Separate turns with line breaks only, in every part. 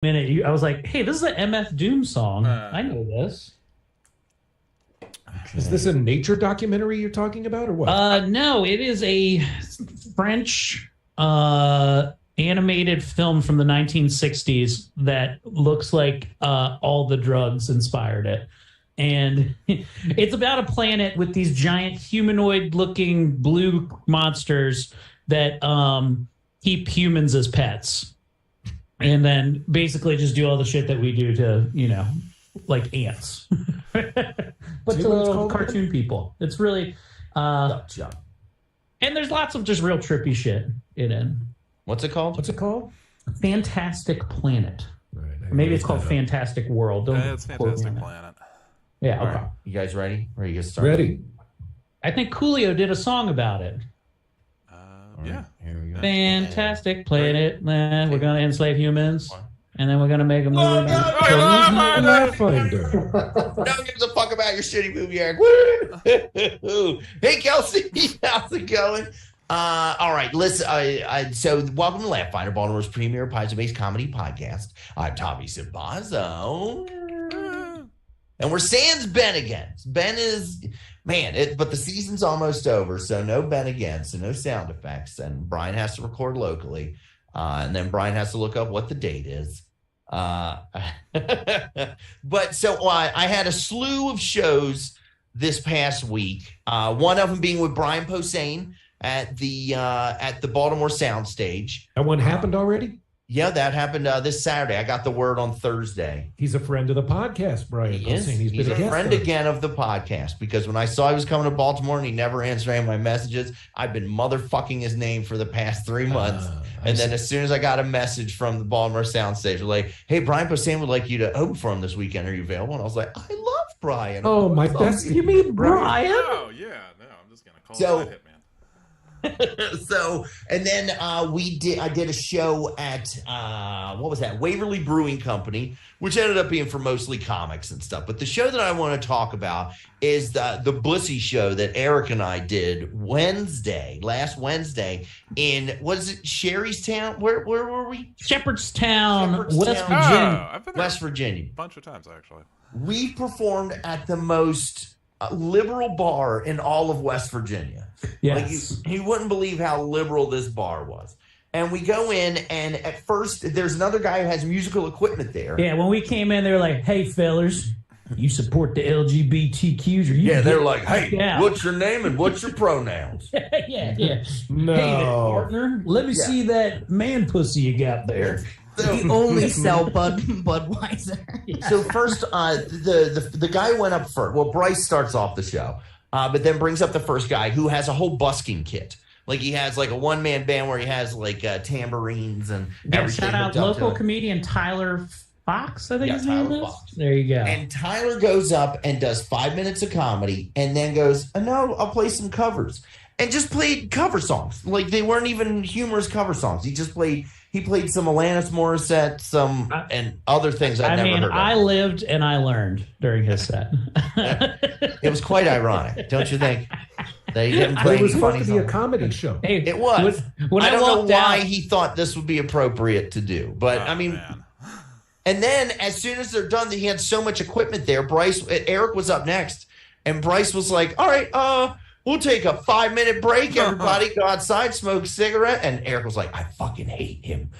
minute, I was like, "Hey, this is an MF Doom song. I know this."
Is this a nature documentary you're talking about, or what?
No, it is a French animated film from the 1960s that looks like all the drugs inspired it. And it's about a planet with these giant humanoid-looking blue monsters that keep humans as pets, and then basically just do all the shit that we do to, like ants. But to little cartoon people. It's really and there's lots of just real trippy shit in it.
What's it called?
What's it called?
Fantastic Planet.
Right,
Or maybe it's called Fantastic World.
It's Fantastic Planet.
Yeah,
All
okay.
right. You guys ready? Ready to get started?
Ready.
I think Coolio did a song about it.
Yeah.
Here we go.
Fantastic Planet. We're going to enslave humans. And then we're going to make them
Oh,
move.
Laughfinder.
No one gives a fuck about your shitty movie, Eric. Woo! Hey, Kelsey. How's it going? All right, listen. So welcome to Laughfinder, Baltimore's premier Paizo-based comedy podcast. I'm Tommy Simbazo. And we're sans Ben again. Ben is, but the season's almost over, so no Ben again, so no sound effects. And Brian has to record locally. And then Brian has to look up what the date is. But so I had a slew of shows this past week. One of them being with Brian Posehn at the Baltimore Soundstage.
That one happened already?
Yeah, that happened this Saturday. I got the word on Thursday.
He's a friend of the podcast, Brian.
He is.
He's
He's
been
a
guest
friend
on.
again of the podcast, because when I saw he was coming to Baltimore and he never answered any of my messages, I've been motherfucking his name for the past 3 months. And then as soon as I got a message from the Baltimore Soundstage, like, "Hey, Brian Posehn would like you to open for him this weekend. Are you available?" And I was like, "I love Brian."
Oh, my best. You mean Brian?
Oh, yeah. No, I'm just going to call it Hitman.
So, and then I did a show at what was that, Waverly Brewing Company, which ended up being for mostly comics and stuff. But the show that I want to talk about is the Bussy show that Eric and I did last Wednesday in, what is it, Sherrystown? Where were we?
Shepherdstown,
Shepherdstown.
West Virginia.
I've been there
West Virginia.
a bunch of times, actually.
We performed at the most liberal bar in all of West Virginia.
Yes.
Like you wouldn't believe how liberal this bar was. And we go in, and at first, there's another guy who has musical equipment there.
Yeah, when we came in, they were like, "Hey, fellers, you support the LGBTQs?" Or you
Yeah, they're like, "Hey,
yeah.
what's your name and what's your pronouns?"
yeah.
No.
Hey there, partner. Let me
Yeah.
see that man pussy you got there.
We only sell Budweiser.
So first, the guy went up first. Well, Bryce starts off the show, but then brings up the first guy who has a whole busking kit. Like he has like a one-man band where he has like tambourines and
Yeah,
everything.
shout out
hooked up to
local
it.
comedian Tyler Fox, I think
Yeah,
his name
Tyler
is.
Fox.
There you go.
And Tyler goes up and does 5 minutes of comedy and then goes, "No, I'll play some covers." And just played cover songs. Like they weren't even humorous cover songs. He played some Alanis Morissette, and other things I'd never heard of.
I lived and I learned during his set.
It was quite ironic, don't you think? That he didn't
But
play
it was
any
supposed
funny
to be a
songs.
comedy show.
Hey,
It was.
When
I don't know
walked
why
out-
he thought this would be appropriate to do. But, I mean,
Man.
and then as soon as they're done, he had so much equipment there. Eric was up next, and Bryce was like, "All right, we'll take a 5-minute break. Everybody go outside, smoke a cigarette." And Eric was like, "I fucking hate him."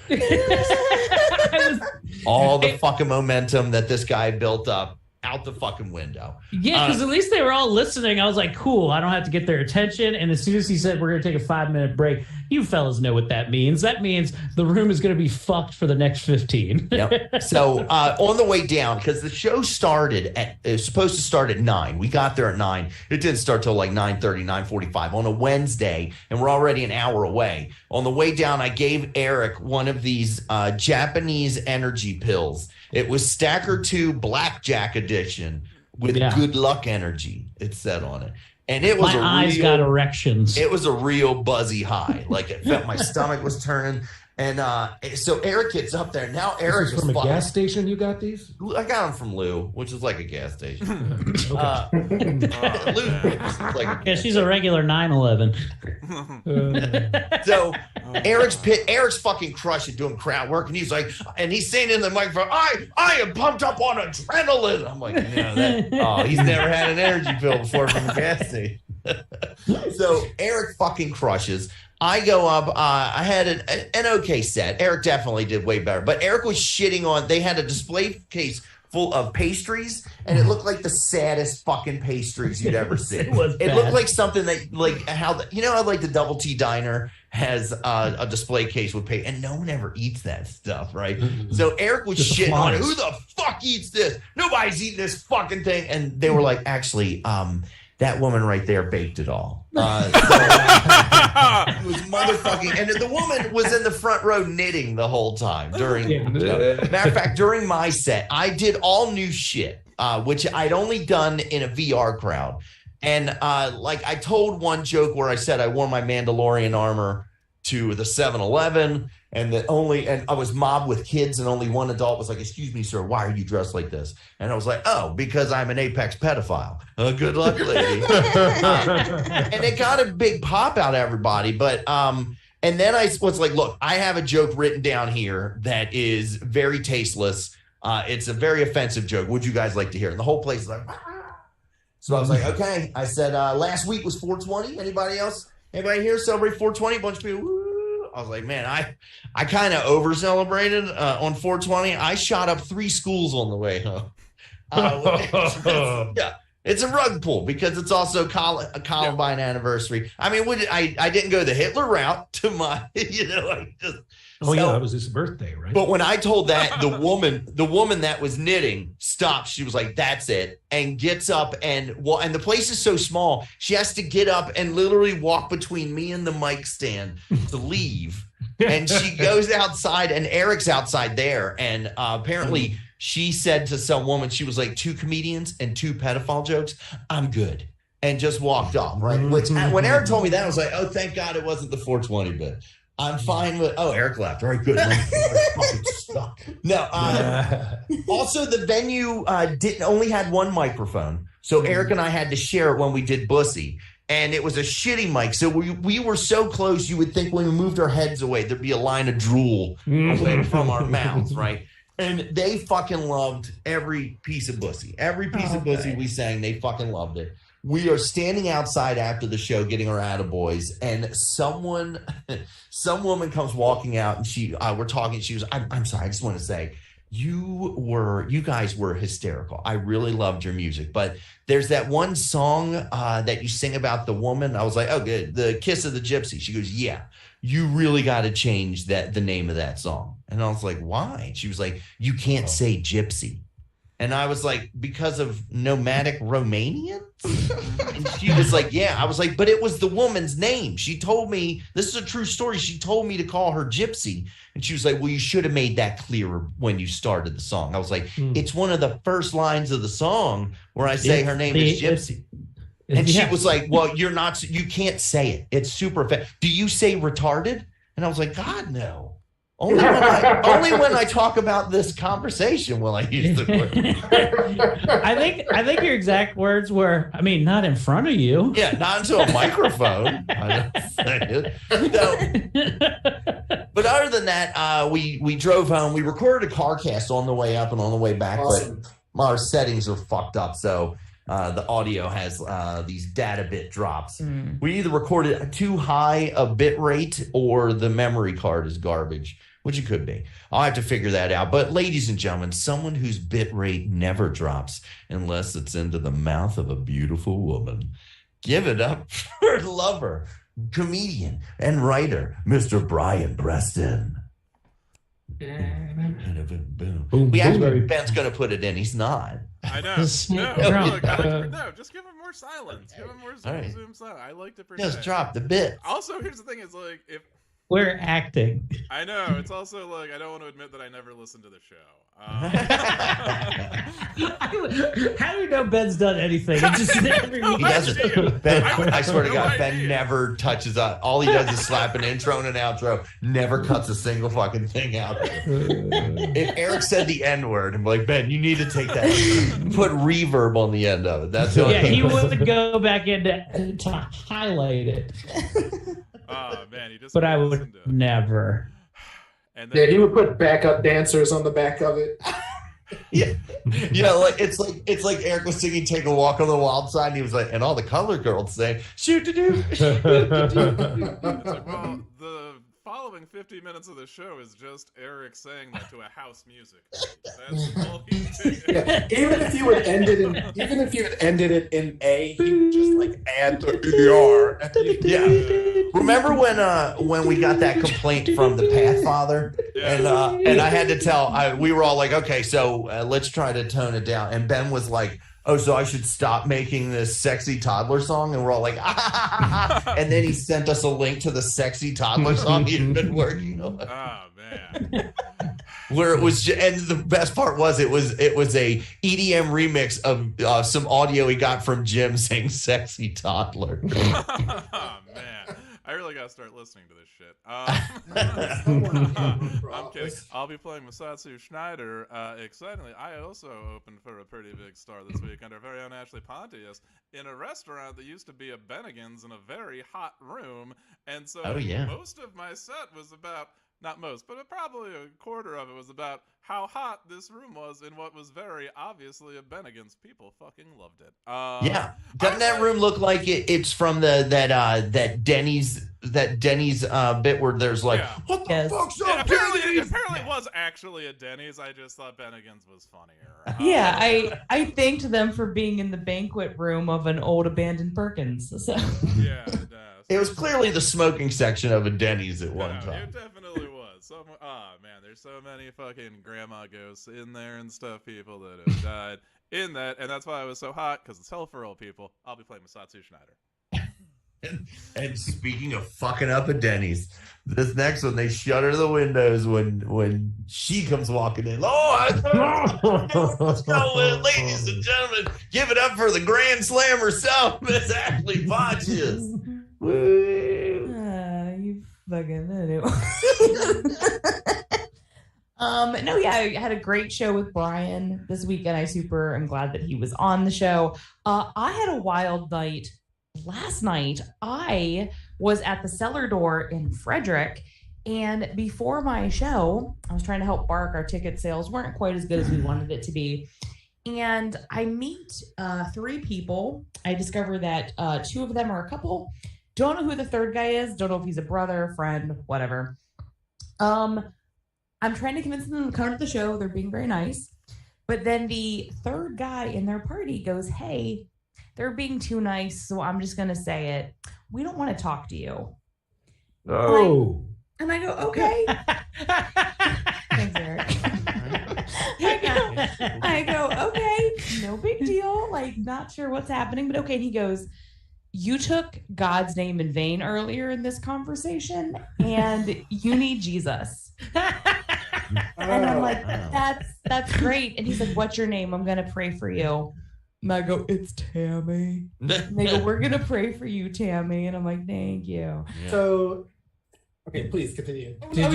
All the fucking momentum that this guy built up out the fucking window.
Yeah, because at least they were all listening. I was like, cool, I don't have to get their attention. And as soon as he said we're going to take a 5-minute break, you fellas know what that means. That means the room is going to be fucked for the next 15.
Yep. So on the way down, because the show it was supposed to start at 9. We got there at 9. It didn't start till like 9:30, 9:45 on a Wednesday, and we're already an hour away. On the way down, I gave Eric one of these Japanese energy pills. It was Stacker 2 Blackjack Edition with good luck energy, it said on it. And it was
my eyes got erections.
It was a real buzzy high. Like it felt my stomach was turning. And so Eric gets up there. Now Eric
This is from a gas station you got these?
I got them from Lou, which is like a gas station. Lou,
Yeah, she's a regular 911.
So Eric's fucking crushing, doing crowd work, and he's like, and he's saying in the microphone, I am pumped up on adrenaline. I'm like, he's never had an energy pill before from a gas station. So Eric fucking crushes. I go up. I had an okay set. Eric definitely did way better, but Eric was shitting on. They had a display case full of pastries, and it looked like the saddest fucking pastries you'd ever seen. It looked like something that, like, how like the Double T Diner has a display case with pastry, and no one ever eats that stuff, right? So Eric was shitting on it. Who the fuck eats this? Nobody's eating this fucking thing. And they were like, actually, that woman right there baked it all. So it was motherfucking, and the woman was in the front row knitting the whole time during. Matter of fact, during my set, I did all new shit, which I'd only done in a VR crowd, and like I told one joke where I said I wore my Mandalorian armor to the 7-Eleven. And I was mobbed with kids, and only one adult was like, "Excuse me, sir, why are you dressed like this?" And I was like, "Oh, because I'm an apex pedophile." Good luck, lady. And it got a big pop out of everybody. But and then I was like, "Look, I have a joke written down here that is very tasteless. It's a very offensive joke. Would you guys like to hear it?" And the whole place is like, so I was like, "Okay." I said, "Last week was 420. Anybody else? Anybody here celebrate 420?" A bunch of people. Woo. I was like, man, I kind of over celebrated on 420. I shot up 3 schools on the way home. Yeah, it's a rug pull because it's also a Columbine anniversary. I mean, I didn't go the Hitler route to my,
Yeah, it was his birthday, right?
But when I told that, the woman that was knitting stopped. She was like, "That's it," and gets up and the place is so small, she has to get up and literally walk between me and the mic stand to leave. And she goes outside, and Eric's outside there, and apparently she said to some woman, she was like, 2 comedians and 2 pedophile jokes, I'm good, and just walked off. Right? Which when Eric told me that, I was like, oh, thank God it wasn't the 420 bit. I'm fine with. Oh, Eric left. All right, good. No. Also, the venue only had 1 microphone, so Eric and I had to share it when we did Bussy, and it was a shitty mic. So we were so close, you would think when we moved our heads away, there'd be a line of drool away from our mouths, right? And they fucking loved every piece of Bussy. Every piece of Bussy we sang, they fucking loved it. We are standing outside after the show getting our attaboys, and some woman comes walking out, and we're talking. She was, I'm sorry, I just want to say, you guys were hysterical. I really loved your music, but there's that one song that you sing about the woman. I was like, oh, good, the Kiss of the Gypsy. She goes, yeah, you really got to change the name of that song. And I was like, why? And she was like, you can't say gypsy. And I was like, because of nomadic Romanians? And she was like, yeah. I was like, but it was the woman's name. She told me, this is a true story. She told me to call her Gypsy. And she was like, well, you should have made that clearer when you started the song. I was like, it's one of the first lines of the song where I say her name is Gypsy. And she was like, well, you can't say it. It's super offensive. Do you say retarded? And I was like, God, no. Only when I talk about this conversation will I use the word.
I think your exact words were, I mean, not in front of you.
Yeah, not into a microphone. But other than that, we drove home. We recorded a car cast on the way up and on the way back, awesome. But our settings are fucked up, so the audio has these data bit drops. We either recorded too high a bit rate or the memory card is garbage, which it could be. I'll have to figure that out. But ladies and gentlemen, someone whose bit rate never drops unless it's into the mouth of a beautiful woman. Give it up for lover, comedian, and writer, Mr. Brian Preston. We actually, Ben's going to put it in. He's not.
I know. No, just give him more silence. Give him more zoom silence. I like to pretend.
Just drop the bit.
Also, here's the thing: is like if
We're acting.
I know. It's also like I don't want to admit that I never listened to the show.
How do you know Ben's done anything? It just never
He doesn't. Ben, I swear to God, Ben never touches up. All he does is slap an intro and an outro. Never cuts a single fucking thing out. If Eric said the N word, I'm like, Ben, you need to take that. Put reverb on the end of it. That's the only thing.
he would go back in to highlight it.
Oh man, he just.
But I would never.
And then,
he would put backup dancers on the back of it.
Yeah, it's like Eric was singing "Take a Walk on the Wild Side," and he was like, and all the color girls say, "Shoot to do."
it's like, well, the following 50 minutes of the show is just Eric saying that to a house music. That's all he's doing.
Yeah, even if you had ended it in A, he would just like add the ER.
Yeah. Remember when we got that complaint from the Pathfinder, and I had to tell, we were all like, okay, so let's try to tone it down, and Ben was like, oh, so I should stop making this sexy toddler song? And we're all like, ah. And then he sent us a link to the sexy toddler song he'd been working on.
Oh man.
Where it was, and the best part was it was a EDM remix of some audio he got from Jim saying "sexy toddler."
Oh man, I really gotta start listening to this shit. I'm kidding. I'll be playing Masatsu Schneider. Excitingly, I also opened for a pretty big star this week under our very own Ashley Pontius in a restaurant that used to be a Bennigan's in a very hot room, and so most of my set was about. Not most, but probably a quarter of it was about how hot this room was in what was very obviously a Bennigan's. People fucking loved it.
Yeah, doesn't that room look like it's from that Denny's bit where there's like, what the fuck's up?
Apparently it was actually a Denny's. I just thought Bennigan's was funnier.
Yeah, I thanked them for being in the banquet room of an old abandoned Perkins. So.
Yeah,
it was clearly the smoking section of a Denny's at one time.
It definitely was. Man, there's so many fucking grandma ghosts in there and stuff, people that have died in that, and that's why it was so hot, because it's hell for old people. I'll be playing Masatsu Schneider.
And speaking of fucking up at Denny's, this next one, they shutter the windows when she comes walking in. Let's go, ladies and gentlemen. Give it up for the Grand Slam herself, Miss Ashley Pontius. Woo!
You fucking anyway. I had a great show with Brian this weekend. I super am glad that he was on the show. I had a wild night last night. I was at the Cellar Door in Frederick, and before my show, I was trying to help Bark. Our ticket sales weren't quite as good as we wanted it to be. And I meet 3 people. I discover that 2 of them are a couple. Don't know who the third guy is. Don't know if he's a brother, friend, whatever. I'm trying to convince them to come to the show. They're being very nice. But then the third guy in their party goes, hey, they're being too nice, so I'm just going to say it. We don't want to talk to you.
Oh.
And I go, okay. Thanks, Eric. I go, okay, no big deal. Like, not sure what's happening, but okay. And he goes, you took God's name in vain earlier in this conversation, and you need Jesus. And I'm like, that's great. And he's like, what's your name? I'm going to pray for you. And I go, it's Tammy. And they go, we're going to pray for you, Tammy. And I'm like, thank you.
Yeah. So, okay, please continue.
Did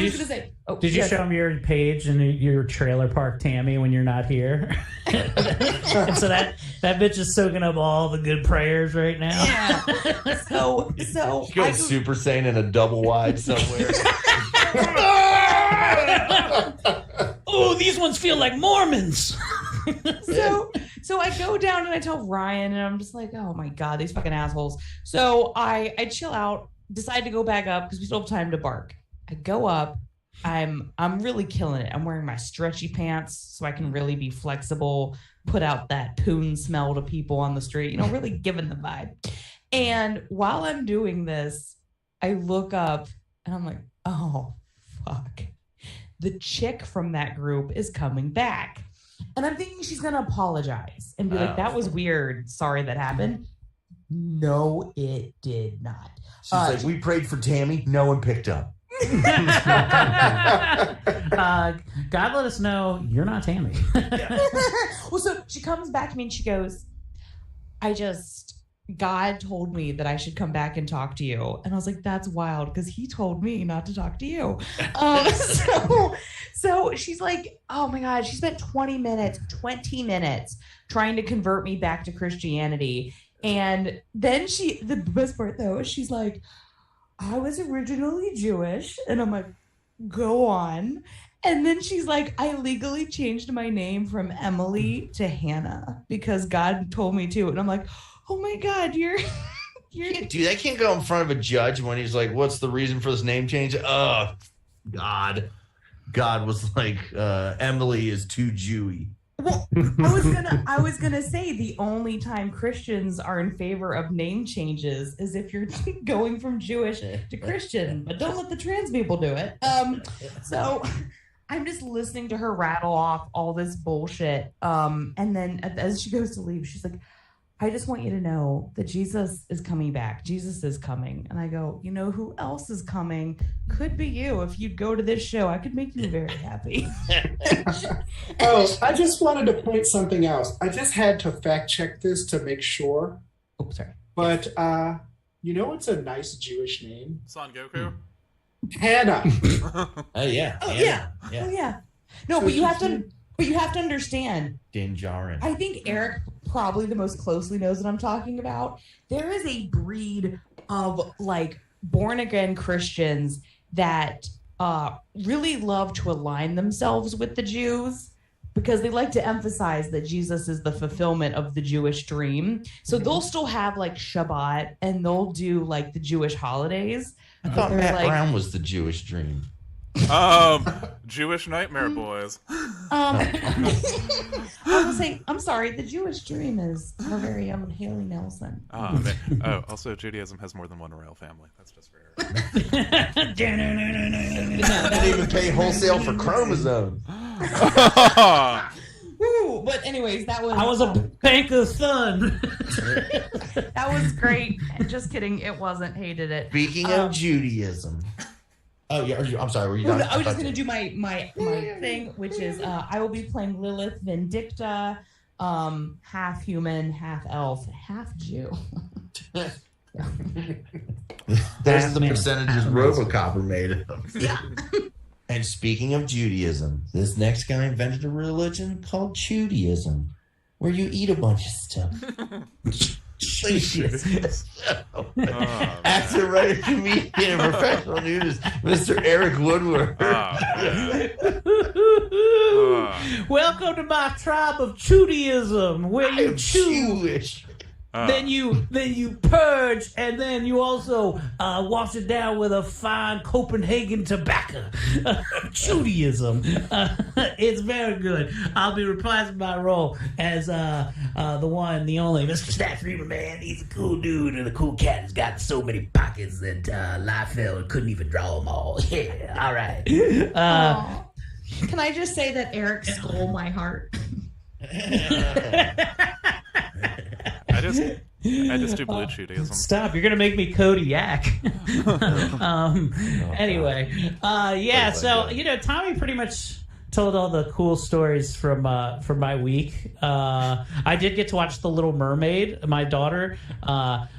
you show him your page and your trailer park Tammy when you're not here? And so that bitch is soaking up all the good prayers right now.
Yeah. So
she goes Super Saiyan in a double wide somewhere.
Oh, these ones feel like Mormons.
So I go down and I tell Ryan, and I'm just like, oh my God, these fucking assholes. So I chill out, decide to go back up because we still have time to bark. I go up. I'm really killing it. I'm wearing my stretchy pants so I can really be flexible, put out that poon smell to people on the street, really giving the vibe. And while I'm doing this, I look up and I'm like, oh, fuck. The chick from that group is coming back. And I'm thinking she's going to apologize and be like, that was weird. Sorry that happened. No, it did not.
She's like, we prayed for Tammy. No one picked up.
God let us know you're not Tammy.
Well, so she comes back to me and she goes, God told me that I should come back and talk to you. And I was like, that's wild because he told me not to talk to you. So she's like, oh my God, she spent 20 minutes trying to convert me back to Christianity. And then the best part though, is she's like, I was originally Jewish. And I'm like, go on. And then she's like, I legally changed my name from Emily to Hannah because God told me to. And I'm like, oh my God, you're
Dude, I can't go in front of a judge when he's like, what's the reason for this name change? Oh, God. God was like, Emily is too Jewy.
Well, I was gonna say the only time Christians are in favor of name changes is if you're going from Jewish to Christian, but don't let the trans people do it. So I'm just listening to her rattle off all this bullshit. And then as she goes to leave, she's like, I just want you to know that Jesus is coming back. Jesus is coming. And I go, you know who else is coming? Could be you. If you'd go to this show, I could make you very happy.
Oh, I just wanted to point something else. I just had to fact check this to make sure.
Oh, sorry.
But you know what's a nice Jewish name?
Son Goku.
Hannah.
Oh yeah.
Oh yeah. Oh yeah. No,
So
but you have
she's-
to. But you have to understand.
Din Djarin.
I think Eric probably the most closely knows what I'm talking about. There is a breed of like born again Christians that really love to align themselves with the Jews because they like to emphasize that Jesus is the fulfillment of the Jewish dream. So they'll still have like Shabbat and they'll do like the Jewish holidays.
I
but
thought
they're
Matt
like,
Brown was the Jewish dream.
Jewish Nightmare Boys.
I was saying, I'm sorry, the Jewish dream is our very own Haley Nelson.
Also Judaism has more than one royal family. That's just fair.
Didn't even pay wholesale for chromosomes.
Woo! But anyways, that was
I was a banker's son.
that was great. Just kidding, it wasn't. Hated it.
Speaking of Judaism. Oh yeah, I'm sorry. Were you done?
I was just gonna do my thing, which is I will be playing Lilith Vindicta, half human, half elf, half Jew.
There's the percentages RoboCop are made of.
Yeah.
And speaking of Judaism, this next guy invented a religion called Judaism, where you eat a bunch of stuff. Actor, writer, comedian, and professional nudist, Mr. Eric Woodward.
Welcome to my tribe of Judaism, where
I
you
am
chew,
Jewish.
then you purge, and then you also wash it down with a fine Copenhagen tobacco. Judaism. It's very good. I'll be reprising my role as the one, the only Mr. Staff Reaper, man. He's a cool dude and a cool cat. He's got so many pockets that Laughfinder couldn't even draw them all. Yeah, all right.
Can I just say that Eric stole my heart?
I just do blue Judaism.
Stop! You're gonna make me Kodiak. Anyway, yeah. So Tommy pretty much told all the cool stories from my week. I did get to watch The Little Mermaid. My daughter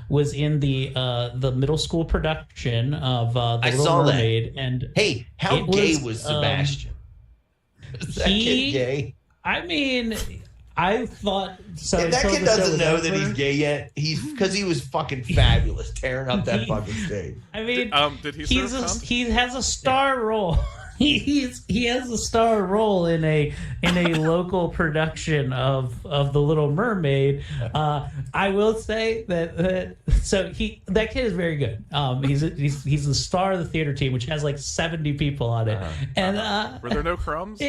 was in the middle school production of The Little Mermaid, and
hey, how gay was Sebastian? Is that kid gay?
I mean, I thought so.
If that kid doesn't know that he's gay yet, because he was fucking fabulous tearing up that fucking stage.
I mean,
did he
he has a star role. He has a star role in a local production of The Little Mermaid. I will say that that kid is very good. He's the star of the theater team, which has like 70 people on it. And
were there no crumbs?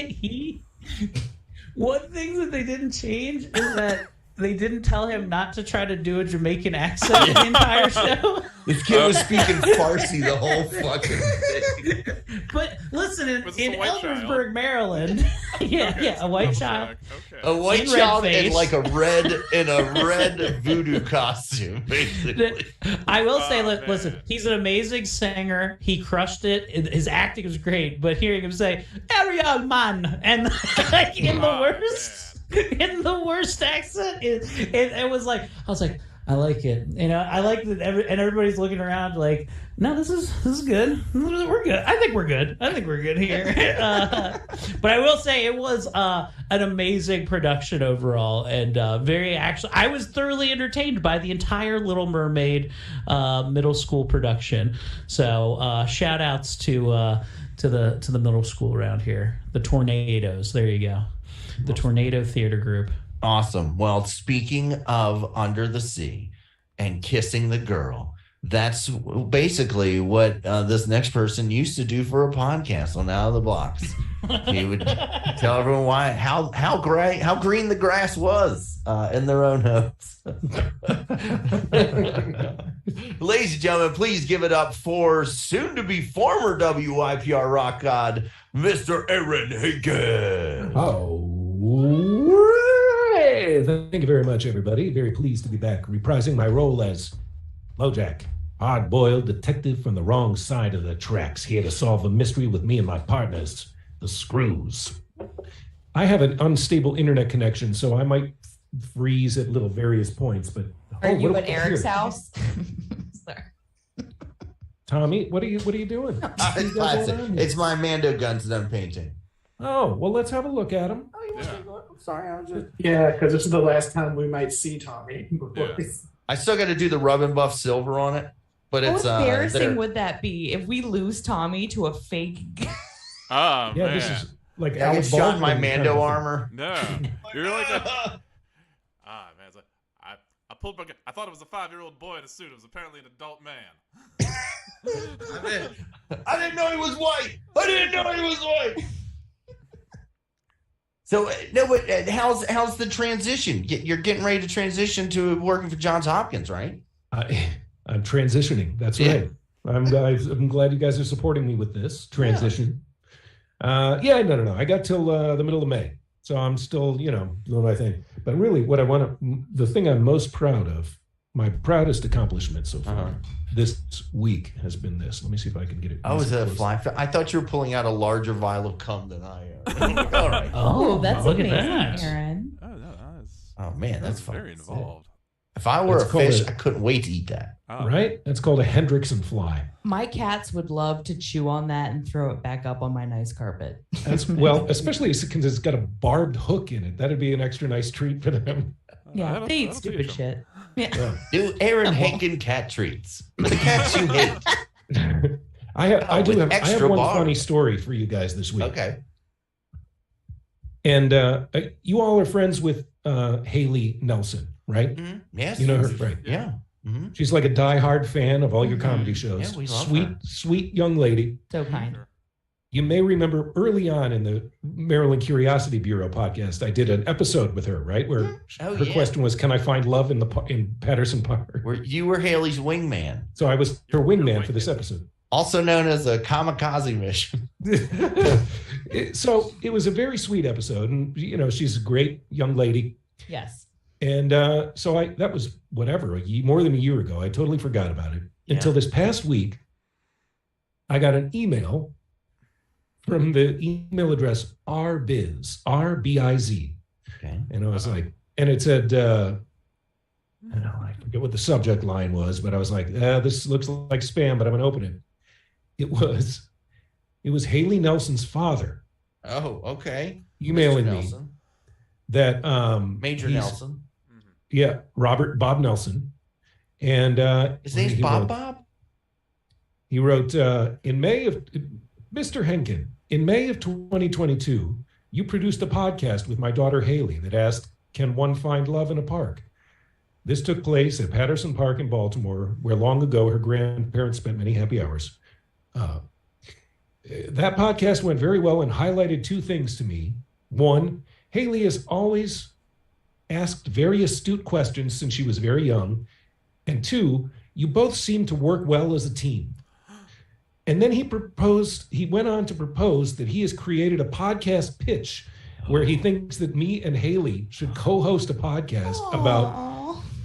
One thing that they didn't change is that they didn't tell him not to try to do a Jamaican accent the entire show.
This kid was speaking Farsi the whole fucking thing.
But listen, in
White
Eldersburg, Maryland, Yeah, a white
double
child.
check. Okay.
A white
In red
child in
face.
like a red voodoo costume, basically.
I will say,
Oh,
listen,
man.
he's an amazing singer. He crushed it. His acting was great, but hearing him say "Ariel man" and like in the worst accent, it was like I was like, I like it. I like that. And everybody's looking around like, no, this is good. We're good. I think we're good here. But I will say it was an amazing production overall, and I was thoroughly entertained by the entire Little Mermaid middle school production. So shout outs to the middle school around here, the Tornadoes. There you go, the Tornado Theater Group.
Awesome. Well, speaking of Under the Sea and kissing the girl, that's basically what this next person used to do for a podcast on Out of the Blocks. He would tell everyone how green the grass was in their own homes. Ladies and gentlemen, please give it up for soon-to-be former WIPR rock god, Mr. Aaron Hagen.
Oh, thank you very much, everybody. Very pleased to be back, reprising my role as LoJack, hard-boiled detective from the wrong side of the tracks, here to solve a mystery with me and my partners, the Screws. I have an unstable internet connection, so I might freeze at little various points. But
Are you at Eric's house? Sorry.
Tommy, what are you doing?
It's classic. It's my Mando guns that I'm painting.
Oh, well, let's have a look at them.
Oh, you want
Yeah.
to go? I'm sorry, I was just because this is the last time we might see Tommy.
Yeah.
I still got to do the rub and buff silver on it, but
How
it's
embarrassing
there.
would that be if we lose Tommy to a fake?
Oh,
Yeah,
man.
this is like
I get
Alec
shot in my
Baldwin kind
Mando
of thing.
armor.
No. You're like a... man. It's like, I pulled my gun. I thought it was a 5-year-old boy in a suit. It was apparently an adult man.
I didn't know he was white. I didn't know he was white. So no, but how's the transition? You're getting ready to transition to working for Johns Hopkins, right?
I'm transitioning. That's
Yeah.
right. I'm glad you guys are supporting me with this transition. No. I got till the middle of May, so I'm still, doing my thing. But really, the thing I'm most proud of, my proudest accomplishment so far this week has been this. Let me see if I can get it.
Oh, is it a
close.
fly? I thought you were pulling out a larger vial of cum than I am. All right.
Oh, that's
look at
amazing,
that.
Aaron.
Oh, no, that's...
Oh man, that's fun.
very involved.
If I were
It's
a
called
fish,
a-
I couldn't wait to eat that.
Oh,
Right? That's called a Hendrickson fly.
My cats would love to chew on that and throw it back up on my nice carpet.
That's well, especially because it's got a barbed hook in it. That'd be an extra nice treat for them.
Yeah,
that'll-
they eat
that'll
stupid
teach 'em.
shit. Yeah.
Yeah.
Do Aaron Hagen cat treats for the cats you hate.
I have
with
one
extra bar.
funny story for you guys this week.
Okay.
And you all are friends with Haley Nelson, right?
Mhm. Yes.
You know her, right?
Yeah. Mhm.
She's like a diehard fan of all your comedy shows.
Yeah, we love
sweet,
her.
sweet young lady.
So kind.
You may remember early on in the Maryland Curiosity Bureau podcast, I did an episode with her, right? Where
Oh,
her
yeah.
question was, "Can I find love in Patterson Park?"
You were Haley's wingman,
So I was her wingman for this episode.
also known as a kamikaze mission.
So it was a very sweet episode, and she's a great young lady.
Yes.
And so that was whatever, more than a year ago. I totally forgot about it until this past week. I got an email from the email address rbiz, R-B-I-Z.
Okay.
And I was like, and it said, I forget what the subject line was, but I was like, this looks like spam, but I'm going to open it. It was Haley Nelson's father
Oh, okay.
emailing
Mr.
me
Nelson.
that
Major
he's-
Nelson.
Yeah, Bob Nelson. And
His name's
he
Bob
wrote-
Bob?
He wrote, in May of Mr. Henkin, in May of 2022, you produced a podcast with my daughter Haley that asked, "Can one find love in a park?" This took place at Patterson Park in Baltimore, where long ago her grandparents spent many happy hours. That podcast went very well and highlighted two things to me. One, Haley has always asked very astute questions since she was very young. And two, you both seem to work well as a team. And then he went on to propose that he has created a podcast pitch where he thinks that me and Haley should co-host a podcast about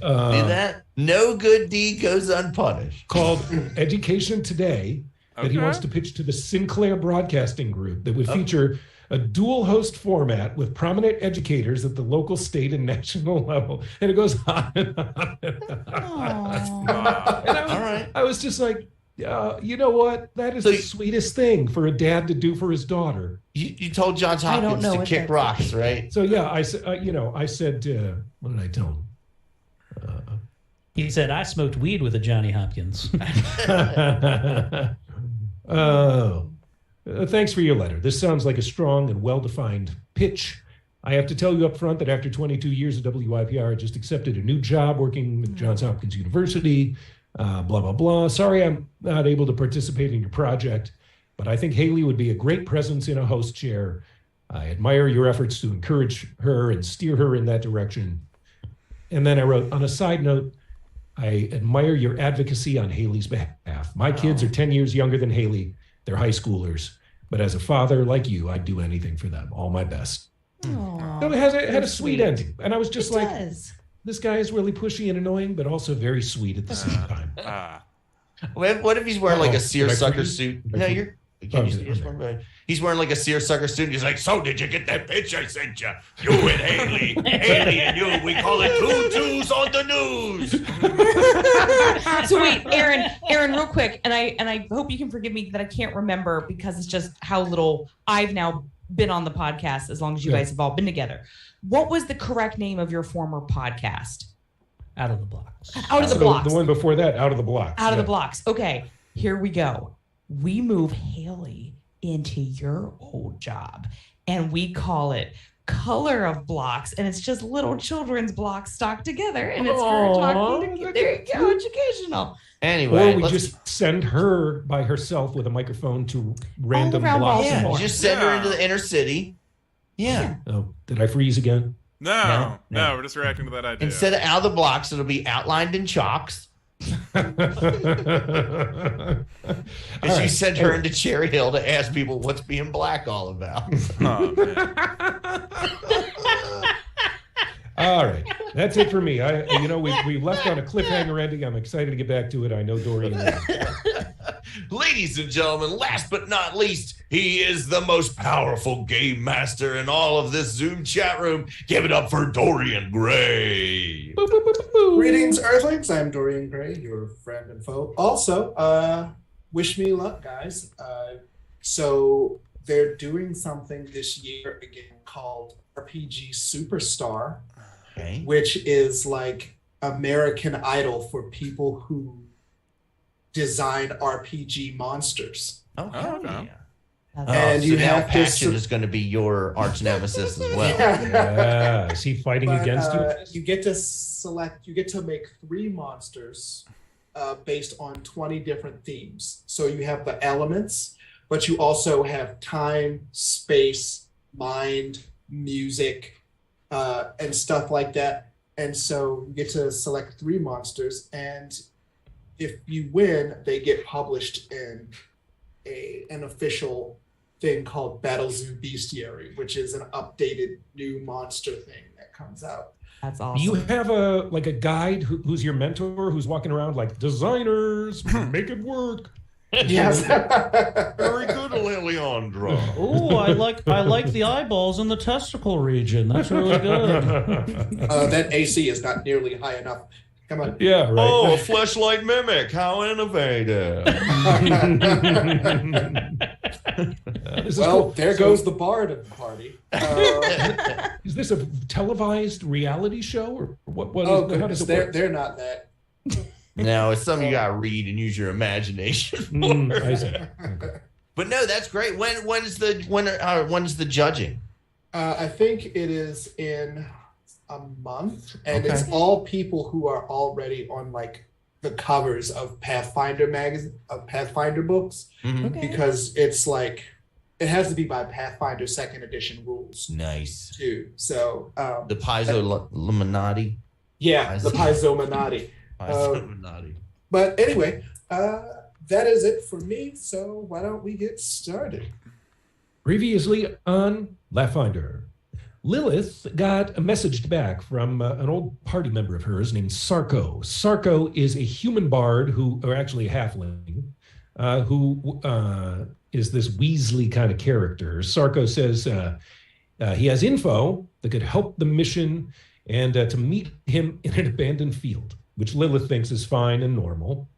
See that? No good deed goes unpunished.
called Education Today that he wants to pitch to the Sinclair Broadcasting Group that would feature a dual host format with prominent educators at the local, state, and national level. And it goes on and on and on. All right. I was just like, you know what? That is the sweetest thing for a dad to do for his daughter.
You told Johns Hopkins to kick rocks, right?
So yeah, I said, I said, what did I tell him?
He said, I smoked weed with a Johnny Hopkins.
Thanks for your letter. This sounds like a strong and well-defined pitch. I have to tell you up front that after 22 years at WYPR, I just accepted a new job working with Johns Hopkins University, blah, blah, blah. Sorry I'm not able to participate in your project, but I think Haley would be a great presence in a host chair. I admire your efforts to encourage her and steer her in that direction. And then I wrote, on a side note, I admire your advocacy on Haley's behalf. My kids are 10 years younger than Haley. They're high schoolers. But as a father like you, I'd do anything for them. All my best. So it had a sweet ending. And I was just this guy is really pushy and annoying, but also very sweet at the same time.
What if he's wearing like a seersucker suit? No, you're... He's wearing like a seersucker suit. He's like, so did you get that pitch I sent you? You and Haley. Haley and you. We call it 2 2s on the news.
So wait, Aaron, real quick. And I hope you can forgive me that I can't remember because it's just how little I've now been on the podcast as long as you guys have all been together. What was the correct name of your former podcast?
Out of the Blocks.
Out of the Blocks.
The one before that, Out of the Blocks.
Out of the Blocks. Okay, here we go. We move Haley into your old job and we call it Color of Blocks, and it's just little children's blocks stuck together, and it's her talking to, there you go, educational.
Anyway,
or we just send her by herself with a microphone to random
around
blocks.
Baltimore.
Just send her into the inner city. Yeah.
Oh, did I freeze again?
No, we're just reacting to that idea.
Instead of Out of the Blocks, it'll be outlined in chalks. As you send her into Cherry Hill to ask people what's being black all about.
Oh, man.
All right, that's it for me. We left on a cliffhanger ending. I'm excited to get back to it. I know Dorian.
Ladies and gentlemen, last but not least, he is the most powerful game master in all of this Zoom chat room. Give it up for Dorian Gray.
Boop, boop, boop, boop.
Greetings, Earthlings. I'm Dorian Gray, your friend and foe. Also, wish me luck, guys. So they're doing something this year again called RPG Superstar, which is like American Idol for people who design RPG monsters.
Okay.
And
so
you
now
have
Passion is going to be your arch nemesis as well.
Yeah. Is he fighting against you?
You get to make 3 monsters based on 20 different themes. So you have the elements, but you also have time, space, mind, music, and stuff like that. And so you get to select 3 monsters, and if you win, they get published in an official thing called Battle Zoo Bestiary, which is an updated new monster thing that comes out.
That's awesome.
Do you have a guide who's your mentor, who's walking around like, designers, make it work?
Yes.
Very good, Liliandra.
Oh, I like the eyeballs in the testicle region. That's really good.
That AC is not nearly high enough. Come on.
Yeah, right.
Oh, a fleshlight mimic. How innovative.
Well, there goes the bard of the party.
Is this a televised reality show or what?
Oh, goodness, they're not that.
No, it's something you gotta read and use your imagination for.
I see.
But no, that's great. When's the judging?
I think it is in a month, and it's all people who are already on like the covers of Pathfinder magazine, of Pathfinder books, because it's like it has to be by Pathfinder 2nd edition rules.
Nice.
Too. So
the Paizo Illuminati.
Yeah, the Paizominati. But anyway, that is it for me. So why don't we get started?
Previously on Laughfinder. Lilith got a message back from an old party member of hers named Sarko. Sarko is a human bard or actually a halfling, who is this Weasley kind of character. Sarko says he has info that could help the mission and to meet him in an abandoned field, which Lilith thinks is fine and normal.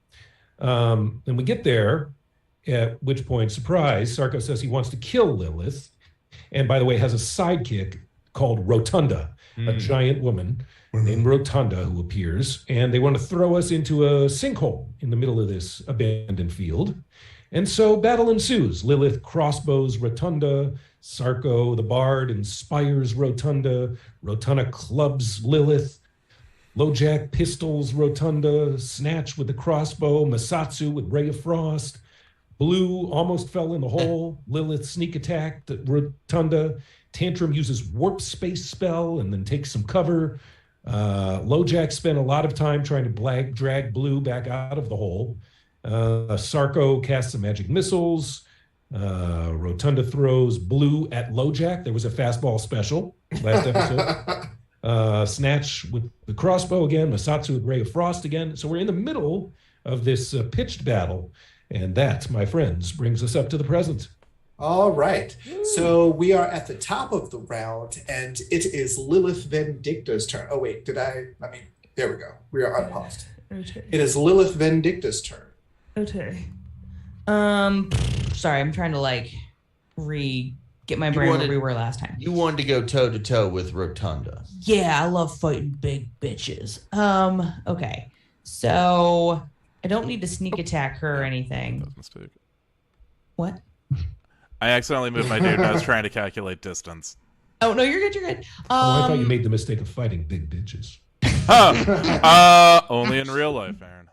And we get there, at which point, surprise, Sarko says he wants to kill Lilith. And by the way, has a sidekick called Rotunda, a giant woman named Rotunda who appears. And they want to throw us into a sinkhole in the middle of this abandoned field. And so battle ensues. Lilith crossbows Rotunda. Sarko, the bard, inspires Rotunda. Rotunda clubs Lilith. Lojack pistols Rotunda. Snatch with the crossbow. Masatsu with Ray of Frost. Blue almost fell in the hole. Lilith sneak attacked Rotunda. Tantrum uses warp space spell and then takes some cover. Lojack spent a lot of time trying to drag Blue back out of the hole. Sarko casts some magic missiles. Rotunda throws Blue at Lojack. There was a fastball special last episode. Snatch with the crossbow again. Masatsu with Ray of Frost again. So we're in the middle of this pitched battle. And that, my friends, brings us up to the present.
All right. So we are at the top of the round, and it is Lilith Vindicta's turn. Oh, wait, there we go. We are unpaused.
Okay.
It is Lilith Vindicta's turn.
Okay. Sorry, I'm trying to get my brain where we were last time.
You wanted to go toe to toe with Rotunda.
Yeah, I love fighting big bitches. Okay. So I don't need to sneak attack her or anything.
That's a mistake.
What?
I accidentally moved my dude and I was trying to calculate distance.
Oh, no, you're good, you're good.
I thought you made the mistake of fighting big bitches.
Only in real life, Aaron.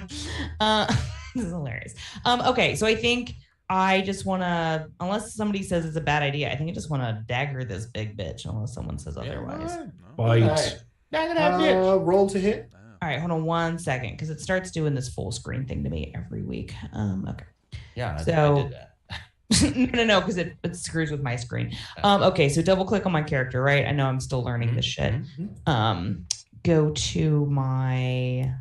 This is hilarious. Okay, so I think I just want to, unless somebody says it's a bad idea, I think I just want to dagger this big bitch, unless someone says otherwise.
Fight.
Roll to hit.
All right, hold on 1 second, because it starts doing this full screen thing to me every week. Okay.
Yeah, I
So-
did that.
no, because it screws with my screen. Okay, so double click on my character, right? I know I'm still learning this shit. Go to my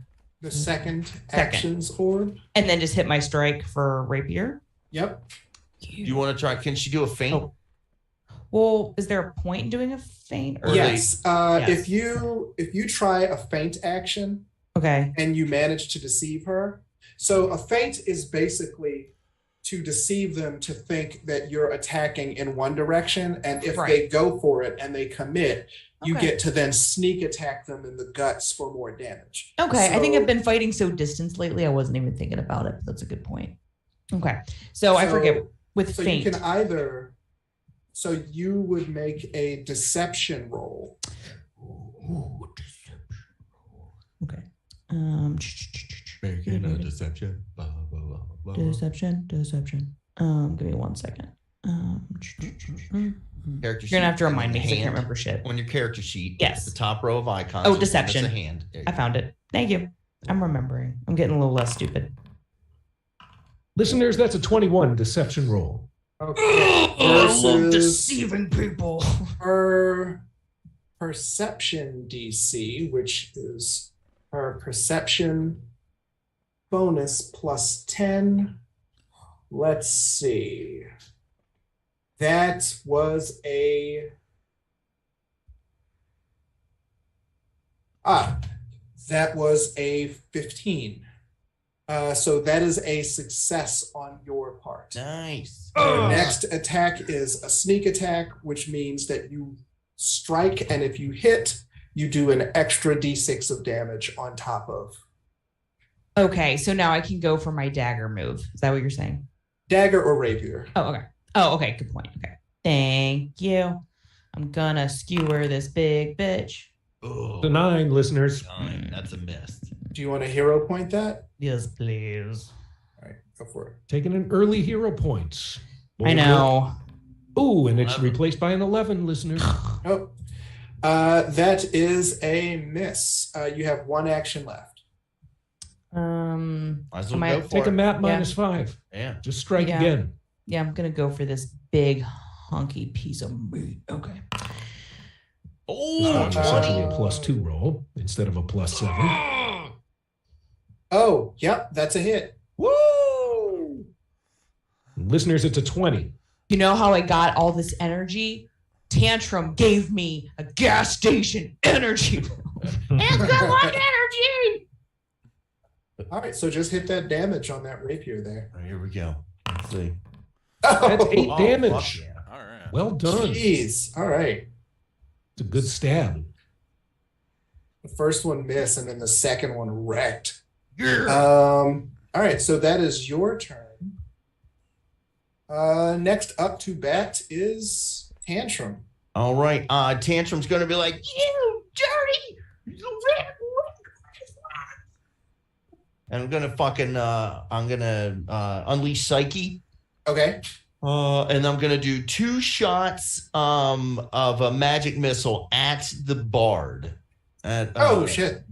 The second actions orb.
and then just hit my strike for rapier.
Yep.
You want to try? Can she do a feint?
Oh. Well, is there a point in doing a feint? Or
Yes.
Yes.
If you try a feint action
Okay.
and you manage to deceive her, so a feint is basically to deceive them to think that you're attacking in one direction, and if they go for it and they commit, you get to then sneak attack them in the guts for more damage.
Okay, I think I've been fighting so distanced lately, I wasn't even thinking about it. But that's a good point. Okay, so I forget with
So
feint.
you can either, so you would make a deception roll.
Okay.
Making a deception. Blah, blah, blah, blah.
Deception. Give me 1 second.
Character
You're gonna have to
sheet,
remind me because I can't
hand.
remember shit.
On your character sheet,
Yes.
the top row of icons.
Oh,
there's one that's
deception.
a hand. There you
I
go.
found it. Thank you. I'm remembering. I'm getting a little less stupid.
Listeners, that's a 21 deception roll.
Okay.
I love
Versus
deceiving people.
her perception DC, which is her perception bonus plus 10. Let's see. That was a that was a 15. So that is a success on your part.
Nice.
Your next attack is a sneak attack, which means that you strike, and if you hit, you do an extra d6 of damage on top of.
Okay, so now I can go for my dagger move. Is that what you're saying?
Dagger or rapier.
Oh, okay. Good point. Okay. Thank you. I'm gonna skewer this big bitch.
Oh,
The 9, listeners.
9. That's a miss.
Do you want to hero point that?
Yes, please.
All right, go for it.
Taking an early hero point.
I know.
Oh, and it's replaced by an 11, listeners.
Oh, that is a miss. You have one action left.
Might as well
Am I-
go for
Take a
it.
map -5.
Yeah.
Just strike
Yeah.
again.
Yeah, I'm gonna go for this big hunky piece of meat. Okay.
Oh,
It's essentially a
20.
+2 roll instead of a +7.
Oh, yep, that's a hit.
Woo!
Listeners, it's a 20.
You know how I got all this energy? Tantrum gave me a gas station energy. It's got like energy.
All right, so just hit that damage on that rapier there.
All right, here we go. Let's see.
That's 8
Oh,
damage.
fuck yeah.
All right.
Well done.
Jeez. All right.
It's a good stab.
The first one missed, and then the second one wrecked.
Yeah.
All right, so that is your turn. Next up to bat is Tantrum.
All right. Tantrum's going to be like, you dirty. And I'm going to unleash Psyche.
Okay.
And I'm going to do 2 shots of a magic missile at the bard.
Oh, shit.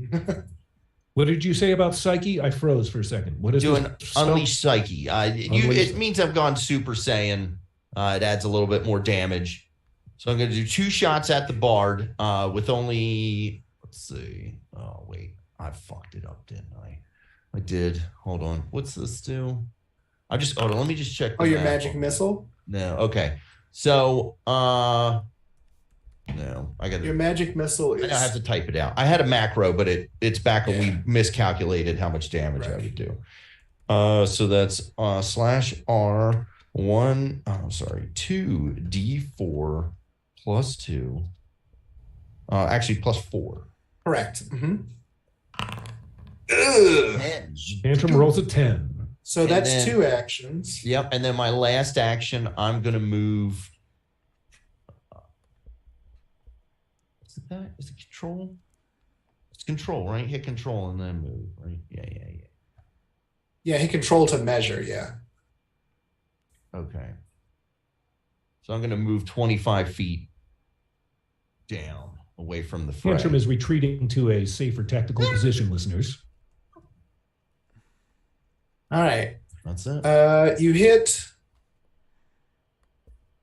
What did you say about Psyche? I froze for a second. What is
Doing
this spell?
Unleash Psyche. It means I've gone Super Saiyan. It adds a little bit more damage. So I'm going to do 2 shots at the bard with only, let's see. Oh, wait. I fucked it up, didn't I? I did. Hold on. What's this do? Hold on. Let me just check.
Oh, your magic missile?
No. Okay. So, no, I got
Your magic missile is.
I have to type it out. I had a macro, but it's back when
Yeah.
we miscalculated how much damage I
Right.
would do. So that's /R 2d4 +2. Actually +4.
Correct. Mm-hmm.
Tantrum rolls a 10.
So
And
that's
then-
2 actions.
Yep. And then my last action, I'm going to move. Is it that? Is it control? It's control, right? Hit control and then move, right? Yeah.
Yeah, he control to measure. Yeah.
Okay. So I'm going to move 25 feet down away from the fray.
Tantrum is retreating to a safer tactical position, listeners.
All right.
That's it.
You hit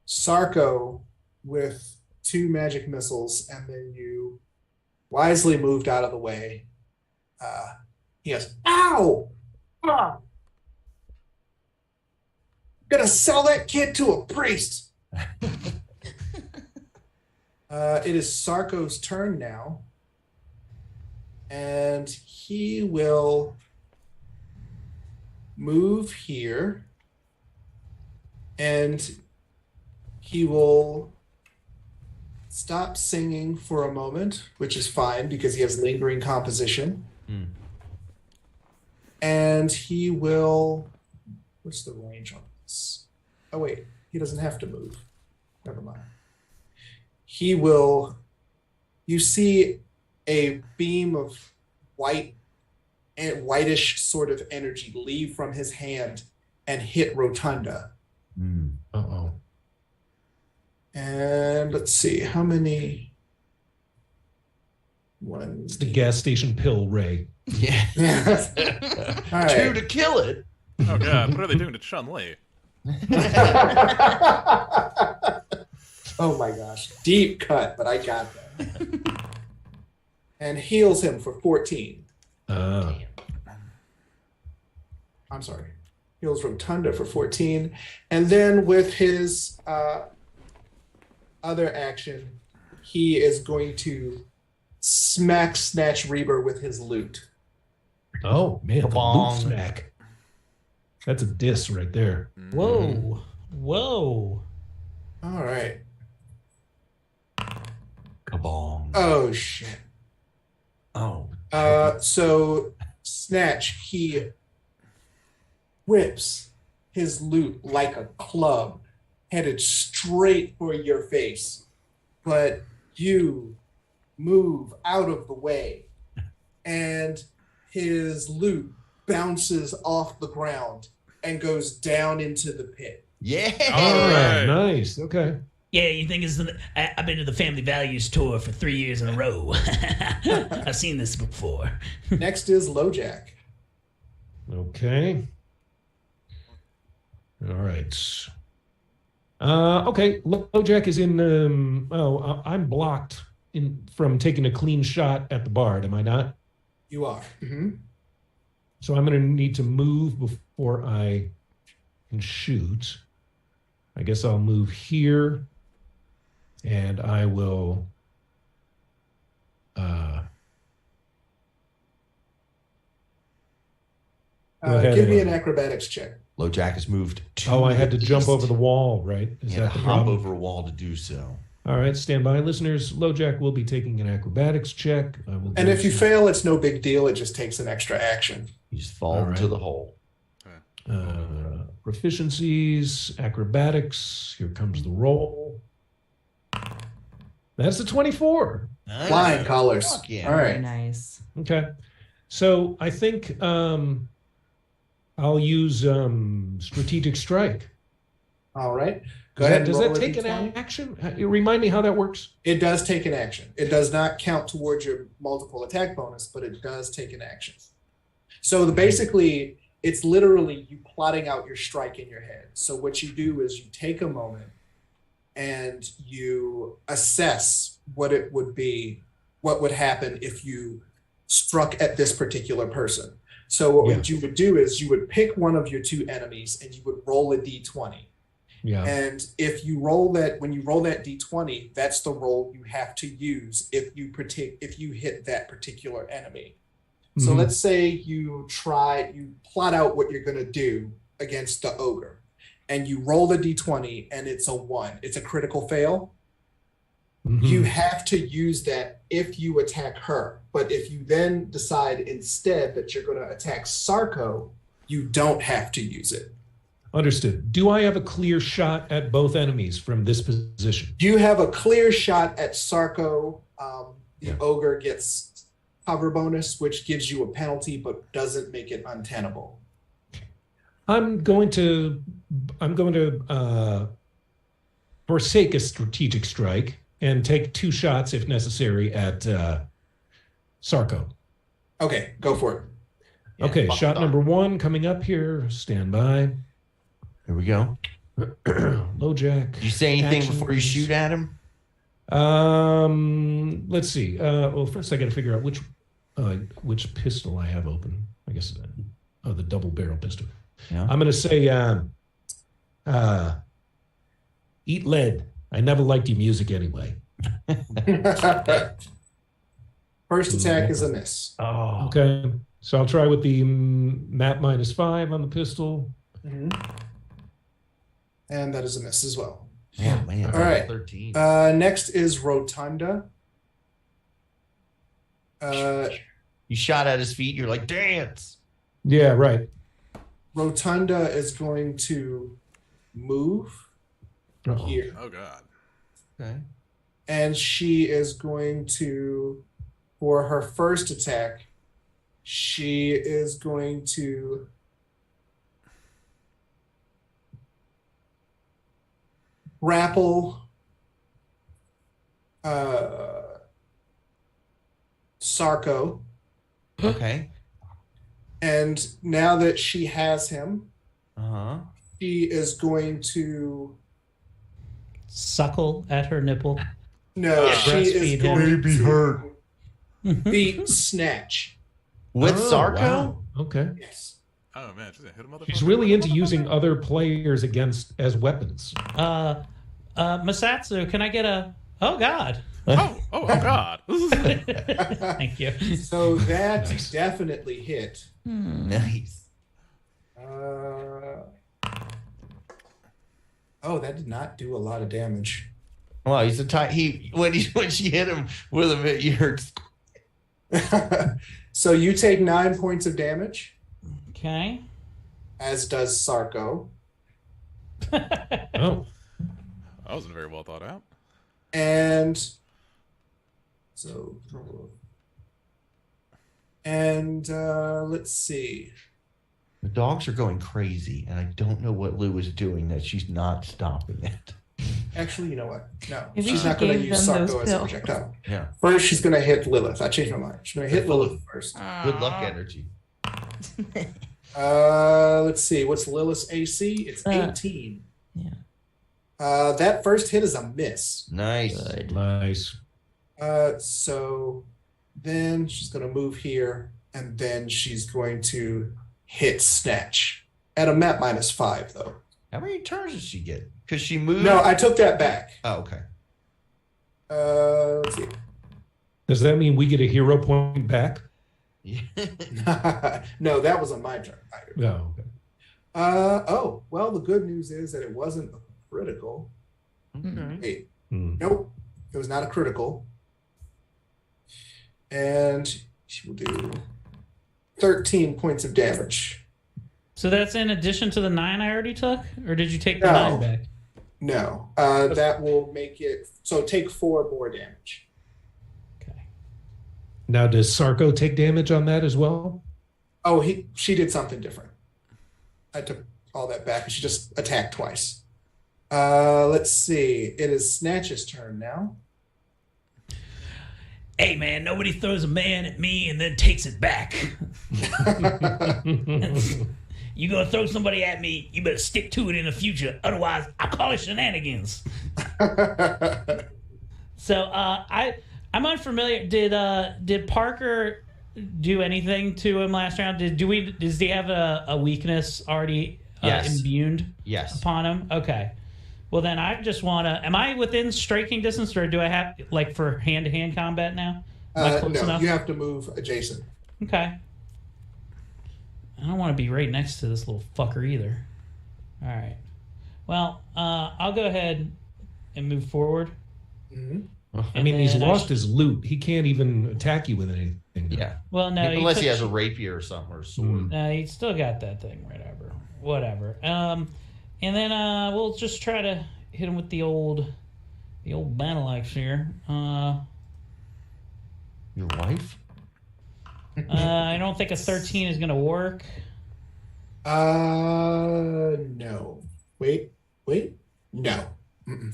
Sarko with 2 magic missiles, and then you wisely moved out of the way. He goes, ow! Ah! Gonna sell that kid to a priest. It is Sarko's turn now, and he will move here, and he will stop singing for a moment, which is fine because he has lingering composition.
Hmm.
And he will, what's the range on this? Oh wait, he doesn't have to move. Never mind. He will, you see a beam of white and whitish sort of energy leave from his hand and hit Rotunda.
Uh-oh.
And let's see, how many? One.
It's the gas station pill, Ray.
Yeah.
All right.
2 to kill it.
Oh god, what are they doing to Chun-Li?
Oh my gosh. Deep cut, but I got that. And heals him for 14. I'm sorry. Heals Rotunda for 14. And then with his other action, he is going to smack Snatch Reaver with his loot.
Oh, man, the loot
Kabong.
smack. That's a diss right there.
Whoa. Whoa.
All right.
Kabong.
Oh, shit.
Oh.
So Snatch, he whips his loot like a club, headed straight for your face. But you move out of the way, and his loot bounces off the ground and goes down into the pit.
Yeah.
All right,
right.
nice. Okay.
Yeah, you think it's I've been to the Family Values tour for 3 years in a row. I've seen this before.
Next is LoJack.
Okay. All right. Okay. LoJack is in. I'm blocked from taking a clean shot at the bard, am I not?
You are. Mhm.
So I'm going to need to move before I can shoot. I guess I'll move here, and I will. Go ahead
Give me
and-
an acrobatics check.
LoJack has moved to
Oh, I had to
the
jump
east.
over the wall, right? Is
He had
that
to
the
hop
problem?
over a wall to do so.
All right, stand by, listeners. LoJack will be taking an acrobatics check. I will
And
do
if you
some-
fail, it's no big deal. It just takes an extra action.
You just fall
All
into
right.
the hole.
Proficiencies, acrobatics. Here comes the roll. That's a 24.
Flying colors.
Fuck yeah.
All
Very
right.
nice.
Okay. So I think I'll use strategic strike.
All right. Go ahead.
Does
and
that
roll a
take an
D20.
action? You remind me how that works?
It does take an action. It does not count towards your multiple attack bonus, but it does take an action. So basically, it's literally you plotting out your strike in your head. So what you do is you take a moment and you assess what it would be, what would happen if you struck at this particular person. So what you would do is you would pick one of your two enemies and you would roll a d20.
Yeah.
And if you roll that, when you roll that d20, that's the roll you have to use if you hit that particular enemy. So
Mhm.
let's say you plot out what you're going to do against the ogre, and you roll the d20 and it's a 1. It's a critical fail.
Mhm.
You have to use that if you attack her. But if you then decide instead that you're going to attack Sarko, you don't have to use it.
Understood. Do I have a clear shot at both enemies from this position?
You have a clear shot at Sarko. The
Yeah.
ogre gets cover bonus, which gives you a penalty but doesn't make it untenable.
I'm going to forsake a strategic strike and take 2 shots if necessary at Sarko.
Okay, go for it.
Yeah,
Okay,
fuck
shot
it
number 1 coming up here. Stand by.
Here we go.
LoJack.
Do you say anything
Actions.
before you shoot at him?
Let's see. Well, first I got to figure out which pistol I have open. I guess the double barrel pistol.
Yeah.
I'm going to say, eat lead. I never liked your music anyway.
First attack is a miss.
Oh.
Okay. So I'll try with the map -5 on the pistol.
Mhm. And that is a miss as well.
Yeah, man.
All right.
13.
Next is Rotunda.
You shot at his feet. You're like, dance.
Yeah, right.
Rotunda is going to move
Uh-oh.
here.
Oh god.
Okay.
And she is going to, for her first attack, she is going to grapple Sarko.
Okay.
And now that she has him,
Uh-huh.
she is going to
Suckle at her nipple.
no, she is
Breastfeed him.
going
Baby
to
hurt.
beat Snatch.
With
Oh,
Sarko?
wow. Okay.
Yes.
Oh man, she's gonna hit a motherfucker.
She's really into using other players as weapons.
Masatsu, can I get a? Oh God!
Oh god.
Thank you.
So that
Nice.
definitely hit.
Nice.
Oh, that did not do a lot of damage.
Well, he's a when she hit him with a bit, you heard.
So you take 9 points of damage,
Okay.
as does Sarko.
Oh.
That wasn't very well thought out.
And let's see.
The dogs are going crazy, and I don't know what Lou is doing that she's not stopping it.
Actually, you know what? No,
Maybe
she's
she
not going to
gave
use
them those
Sarko as a
pills.
projectile.
Yeah.
First, she's going to hit Lilith. I changed my mind. She's going to hit Lilith first.
Good luck energy.
Let's see. What's Lilith's AC? It's 18.
Yeah.
That first hit is a miss.
Nice.
Good.
Nice.
So then she's going to move here, and then she's going to hit Snatch at a map -5, though.
How many turns did she get? Because she moved.
No, I took that back.
Oh, okay.
Let's see.
Does that mean we get a hero point back?
No, that was on my turn.
No. Okay.
Oh, well, the good news is that it wasn't a critical.
Okay.
Wait,
Hmm.
nope, it was not a critical. And she will do 13 points of damage.
So that's in addition to the 9 I already took, or did you take the
No.
9 back?
No, that will make it so take 4 more damage.
Okay.
Now, does Sarko take damage on that as well?
Oh, she did something different. I took all that back. She just attacked twice. Let's see. It is Snatch's turn now.
Hey man, nobody throws a man at me and then takes it back. You gonna throw somebody at me, you better stick to it in the future. Otherwise, I'll call it shenanigans. So I'm unfamiliar. Did Parker do anything to him last round? Does he have a weakness already
Yes.
imbued
Yes.
upon him? Okay. Well then I just wanna am I within striking distance, or do I have like for hand-to-hand combat now? Am I close
No,
enough?
you have to move adjacent.
Okay. I don't want to be right next to this little fucker either. All right. Well, I'll go ahead and move forward.
Mhm.
I mean, he's
then
lost his loot. He can't even attack you with anything.
Yeah.
Well, no,
Unless he
took-
has a rapier or something or a sword.
No, he still got that thing. Whatever. And then we'll just try to hit him with the old battle axe here.
Your wife?
I don't think a 13 is gonna work.
No. Wait. No. Mm-mm.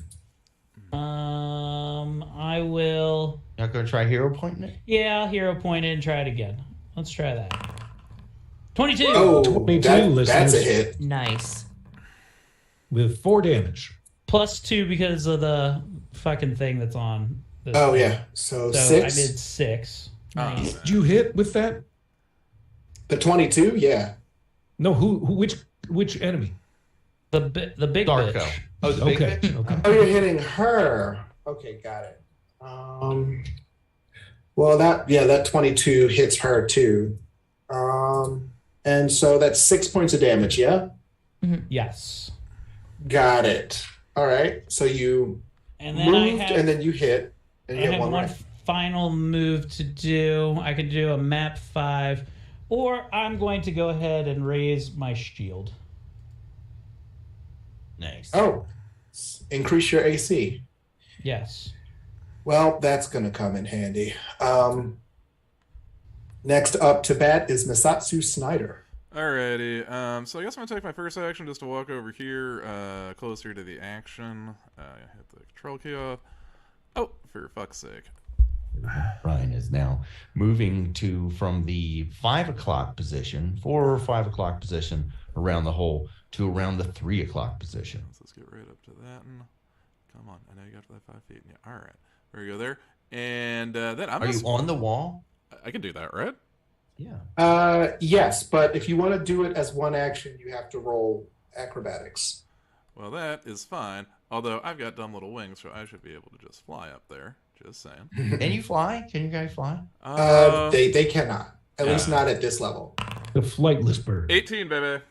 I will.
Not going to try hero pointing it?
Yeah, I'll hero point it and try it again. Let's try that. 22.
Oh,
22,
that's a
listeners.
hit.
Nice.
With 4 damage.
Plus 2 because of the fucking thing that's on.
Oh yeah. So
So
6.
I did 6. Nice.
Did you hit with that?
The 22. Yeah.
No. Which enemy?
The big
Darko.
bitch.
Oh, the big
Okay.
bitch?
Okay.
Oh, you're hitting her. Okay, got it. Well, that 22 hits her too. And so that's 6 points of damage. Yeah.
Yes.
Got it. All right. So you
And then
moved,
I have,
and then you hit, and
I
you
have
hit
one
right.
final move to do. I could do a map 5, or I'm going to go ahead and raise my shield.
Nice.
Oh, increase your AC.
Yes.
Well, that's going to come in handy. Next up to bat is Misatsu Snyder.
Alrighty, so I guess I'm gonna take my first action just to walk over here, closer to the action. Hit the control key off. Oh, for fuck's sake.
Ryan is now moving from the 5 o'clock position, 4 or 5 o'clock position around the hole to around the 3 o'clock position.
Let's get right up to that. And come on, I know you got to that 5 feet. Yeah, all right, there we go there. And then I'm
Are you on the wall?
I can do that, right?
Yeah.
Yes, but if you want to do it as one action, you have to roll acrobatics.
Well, that is fine. Although I've got dumb little wings, so I should be able to just fly up there. Just saying.
Can you fly? Can you guys fly?
They cannot. At least not at this level.
The flightless bird.
18, baby.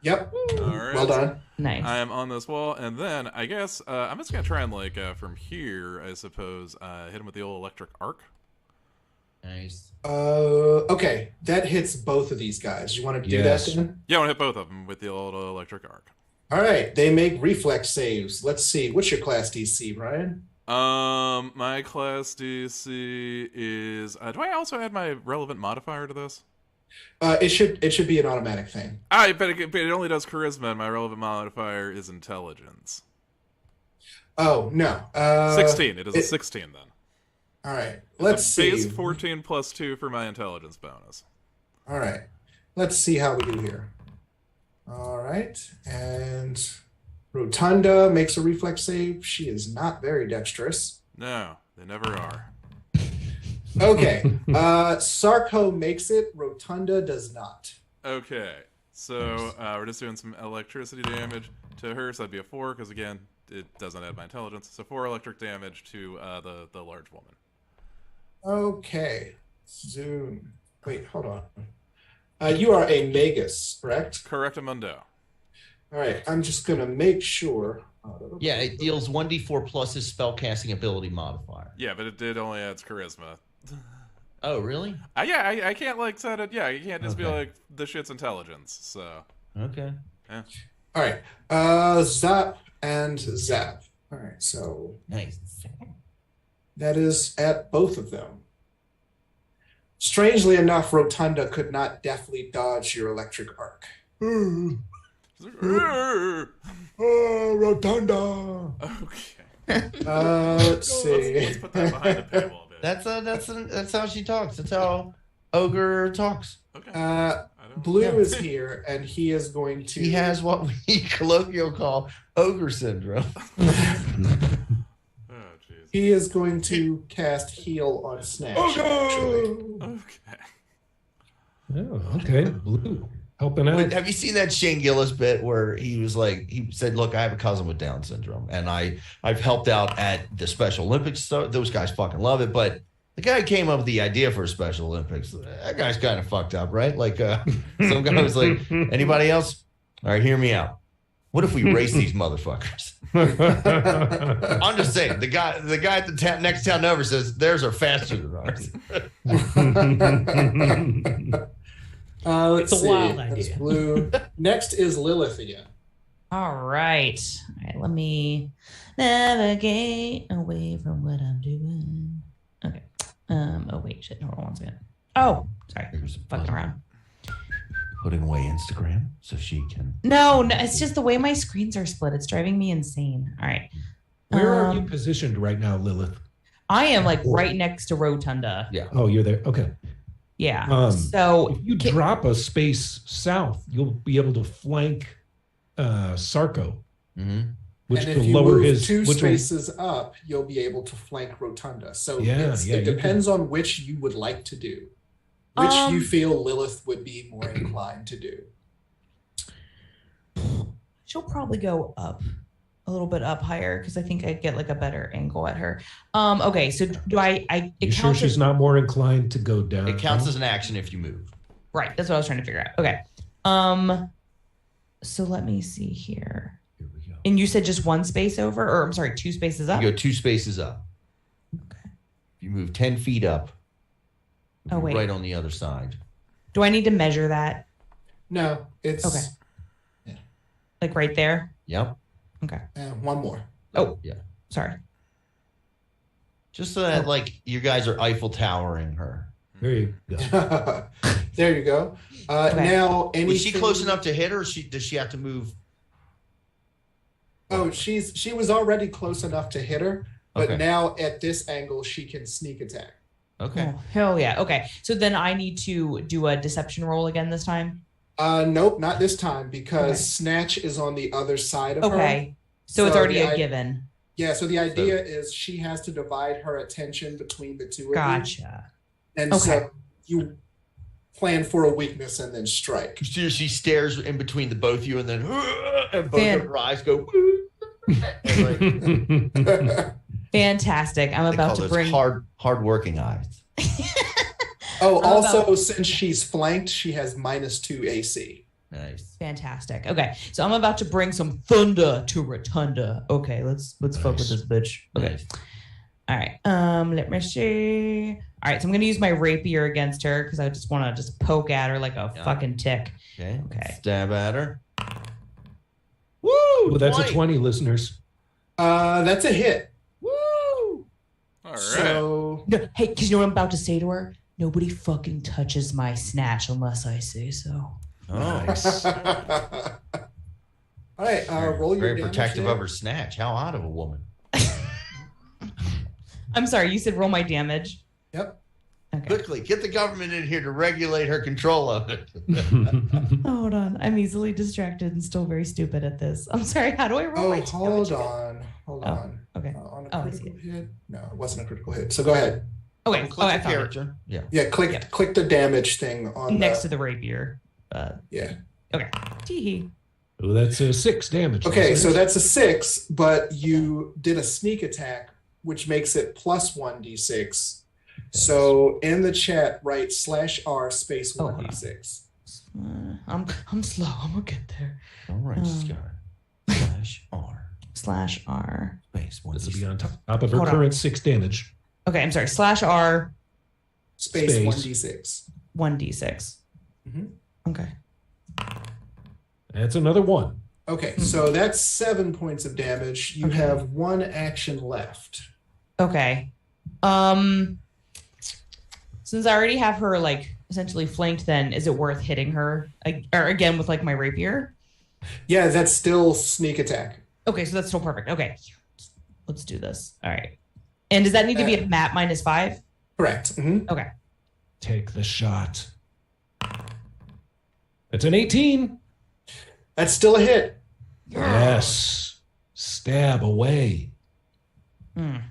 Yep.
All right.
Well done.
Nice.
I am on this wall, and then I guess I'm just gonna try and from here, I suppose, hit him with the old electric arc.
Nice.
Okay, that hits both of these guys. You want to do
Yes.
that then?
Yeah, I want to hit both of them with the old electric arc.
All right, they make reflex saves. Let's see. What's your class DC, Brian?
My class DC is. Do I also add my relevant modifier to this?
It should be an automatic thing.
But it only does charisma, and my relevant modifier is intelligence.
Oh no.
16. It is a 16 then.
All right.
It's
Let's
a
see.
base 14 plus 2 for my intelligence bonus.
All right. Let's see how we do here. All right. And Rotunda makes a reflex save. She is not very dexterous.
No, they never are.
Okay. Sarko makes it. Rotunda does not.
Okay, so we're just doing some electricity damage to her. So that'd be a 4 because again, it doesn't add my intelligence. So 4 electric damage to the large woman.
Okay. Zoom. Wait, hold on. You are a magus, correct?
Correctamundo.
All right. I'm just gonna make sure.
Yeah, it deals 1d4 plus his spellcasting ability modifier.
Yeah, but it did only adds charisma.
Oh, really?
I can't like set it. Yeah, you can't just be
Okay.
like the shit's intelligence. So
Okay.
All right. Zap and zap. All right. So
Nice.
that is at both of them. Strangely enough, Rotunda could not deftly dodge your electric arc.
okay.
Oh, Rotunda. Let's see.
Let's put that behind the paywall a bit.
That's how she talks. That's how ogre talks.
Okay.
Blue
Yeah.
is here, and he is going to.
He has what we colloquial call ogre syndrome.
Oh jeez.
He is going to cast heal on Snatch. Actually.
Okay.
Oh, okay. Blue. Helping out.
Have you seen that Shane Gillis bit where he said, "Look, I have a cousin with Down syndrome, and I've helped out at the Special Olympics. So those guys fucking love it, but." The guy came up with the idea for Special Olympics. That guy's kind of fucked up, right? Like some guy was like, anybody else? All right, hear me out. What if we race these motherfuckers? I'm just saying, the guy at the next town over says theirs are faster than ours.
Let's
It's a
see.
wild
That's
idea.
blue. Next is Lilith again.
All right. All right. Let me navigate away from what I'm doing. Okay. Oh wait, shit. Hold on one second. Oh, sorry.
Here's
Fucking around.
Putting away Instagram so she can.
No, it's just the way my screens are split. It's driving me insane. All right.
Where are you positioned right now, Lilith?
I am like right next to Rotunda.
Yeah.
Oh, you're there. Okay.
Yeah. So
If you drop a space south, you'll be able to flank Sarko,
Mm-hmm.
which
and if
will
you
lower
move
his.
two
which will-
spaces up, you'll be able to flank Rotunda. So
Yeah,
it
you
depends on which you would like to do. Which you
Um,
feel Lilith would be more inclined to do.
she'll probably go up a little bit up higher because I think I'd get like a better angle at her. Okay, so do I
You
it
sure
counts
she's
as,
not more inclined to go down?
It counts as an action if you move.
right, that's what I was trying to figure out. Okay. So let me see here.
Here we go.
And you said just one space over, or I'm sorry, 2 spaces up?
You go 2 spaces up.
Okay.
If you move 10 feet up,
Oh, wait.
right on the other side.
Do I need to measure that?
No, it's
Okay. Like right there?
Yep.
Okay.
one more.
Oh.
Yeah.
Sorry.
Just so that, like, you guys are Eiffel Towering her.
There you go.
There you go.
Okay.
Now, anything...
Was she close enough to hit her, or does she have to move?
Oh, she was already close enough to hit her, but
Okay.
now at this angle, she can sneak attack.
Okay.
Oh, hell yeah. Okay. So then I need to do a deception roll again this time?
Nope, not this time, because
Okay.
Snatch is on the other side of her.
Okay. So it's
So
already
the
a given.
Yeah, so the idea is she has to divide her attention between the two of you.
Gotcha.
And
Okay.
so you plan for a weakness and then strike.
She stares in between the both of you, and then and both
Man.
of her eyes go. And like,
Fantastic. I'm
they
about
call
to
those
bring.
hard-working eyes.
Oh,
I'm
also, since she's flanked, she has -2 AC.
Nice.
Fantastic. Okay. So I'm about to bring some thunder to Rotunda. Okay. Let's fuck with
Nice.
this bitch. Okay.
Nice.
All right. Let me see. All right. So I'm gonna use my rapier against her because I just want to just poke at her like a
Yeah.
fucking tick.
Okay.
Okay.
Stab at her. Woo!
Well, that's a 20, listeners.
That's a hit.
Woo!
All right.
So
No, hey, because you know what I'm about to say to her? Nobody fucking touches my snatch unless I say so.
Nice.
All right, roll your
Very
damage
protective
there.
of her snatch. How odd of a woman.
I'm sorry. You said roll my damage.
Yep.
Okay.
Quickly, get the government in here to regulate her control of it.
Hold on. I'm easily distracted and still very stupid at this. I'm sorry. How do I roll
Oh,
my
hold
damage?
on. Hold
Oh,
on.
okay.
On a
Oh, I see
critical hit? No, it wasn't a critical hit. So go ahead.
Okay.
Click
I
the
found it.
character. Yeah.
Yeah, click the damage thing on
Next to the rapier.
Yeah.
Okay. Tee.
Oh, that's 6 damage.
Okay,
listeners.
so that's a 6, but you did a sneak attack, which makes it plus 1d6. So in the chat, write /r space 1d6.
I'm slow. I'm gonna get there.
All right, Scott.
/R.
Space one.
This will be on top of her
Hold on.
current 6 damage.
Okay, I'm sorry. /R
Space
Space.
1d6.
1d6.
Mhm.
Okay.
That's another 1.
Okay, so that's 7 points of damage. You have 1 action left.
Okay. Since I already have her like essentially flanked, then is it worth hitting her or again with like my rapier?
Yeah, that's still sneak attack.
Okay, so that's still perfect. Okay. Let's do this. All right. And does that need to be a map -5?
Correct. Mhm.
Okay.
Take the shot. It's an 18.
That's still a hit.
Yes. Stab away.
I'm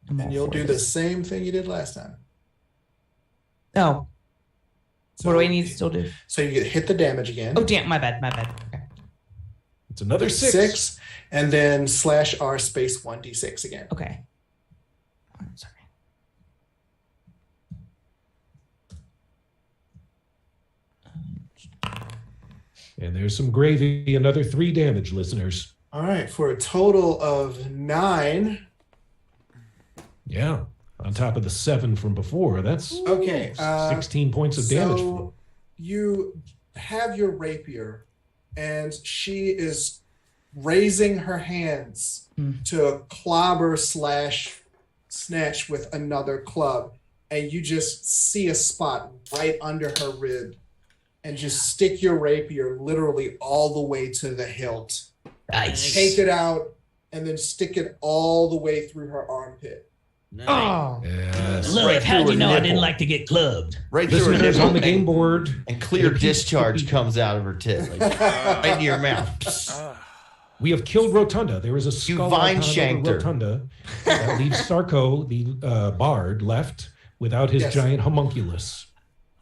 And
all
you'll
for
do the
this.
same thing you did last time.
Oh,
So,
what do I need to still do?
So you get hit the damage again.
Oh, damn, my bad. Okay.
It's another 6.
6, and then /r space 1d6 again.
Okay. I'm sorry.
And there's some gravy. Another 3 damage, listeners.
All right, for a total of 9.
Yeah. On top of the 7 from before. That's
Okay.
16 points of damage.
So you have your rapier, and she is raising her hands to clobber / snatch with another club, and you just see a spot right under her rib, and just stick your rapier literally all the way to the hilt.
Nice.
Take it out, and then stick it all the way through her armpit.
Oh,
Yes.
Look,
Right
how'd
through
you
a
know I
nipple.
didn't like to get clubbed?
Right through her
Listeners
nipple
on the game
and-
board.
and clear
It keeps-
discharge comes out of her tit, like, right into your mouth.
We have killed Rotunda. There is a skull
vine
icon
shanked
over
her.
Rotunda. That leaves Sarko, the bard, left without his
Yes.
giant homunculus.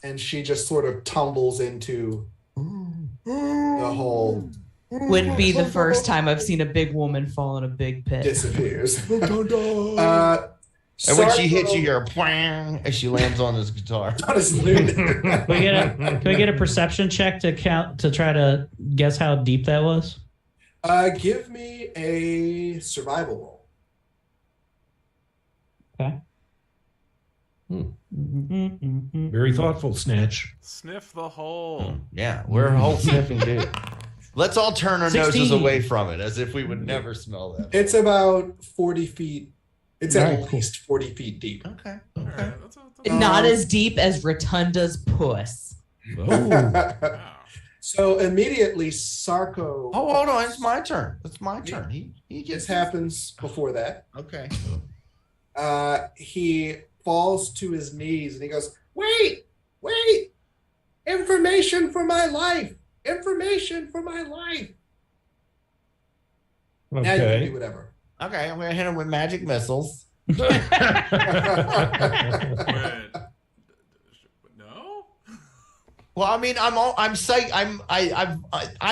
And she just sort of tumbles into the hole,
would be the first time I've seen a big woman fall in a big pit.
disappears.
And when she hits you, you're "Pwang," as she lands on his guitar.
Can we get a perception check to try to guess how deep that was?
Give me a survival roll.
Okay.
Very thoughtful, Snatch.
Sniff the hole.
Yeah, we're a whole sniffing dude. Let's all turn our
16.
noses away from it as if we would never smell that.
It's about 40 feet. It's
Right,
at
cool.
least 40 feet deep.
Okay.
All
Okay.
right, that's
Not as deep as Rotunda's puss.
Oh,
wow.
So immediately, Sarko.
Oh, hold on. It's my turn. It's my turn. He
This
gets
happens before that.
Okay.
He falls to his knees and he goes, "Wait! Information for my life! Information for my life!" Now you can do
okay.
whatever.
Okay, I'm gonna hit him with magic missiles.
Wait. No?
Well, I mean, I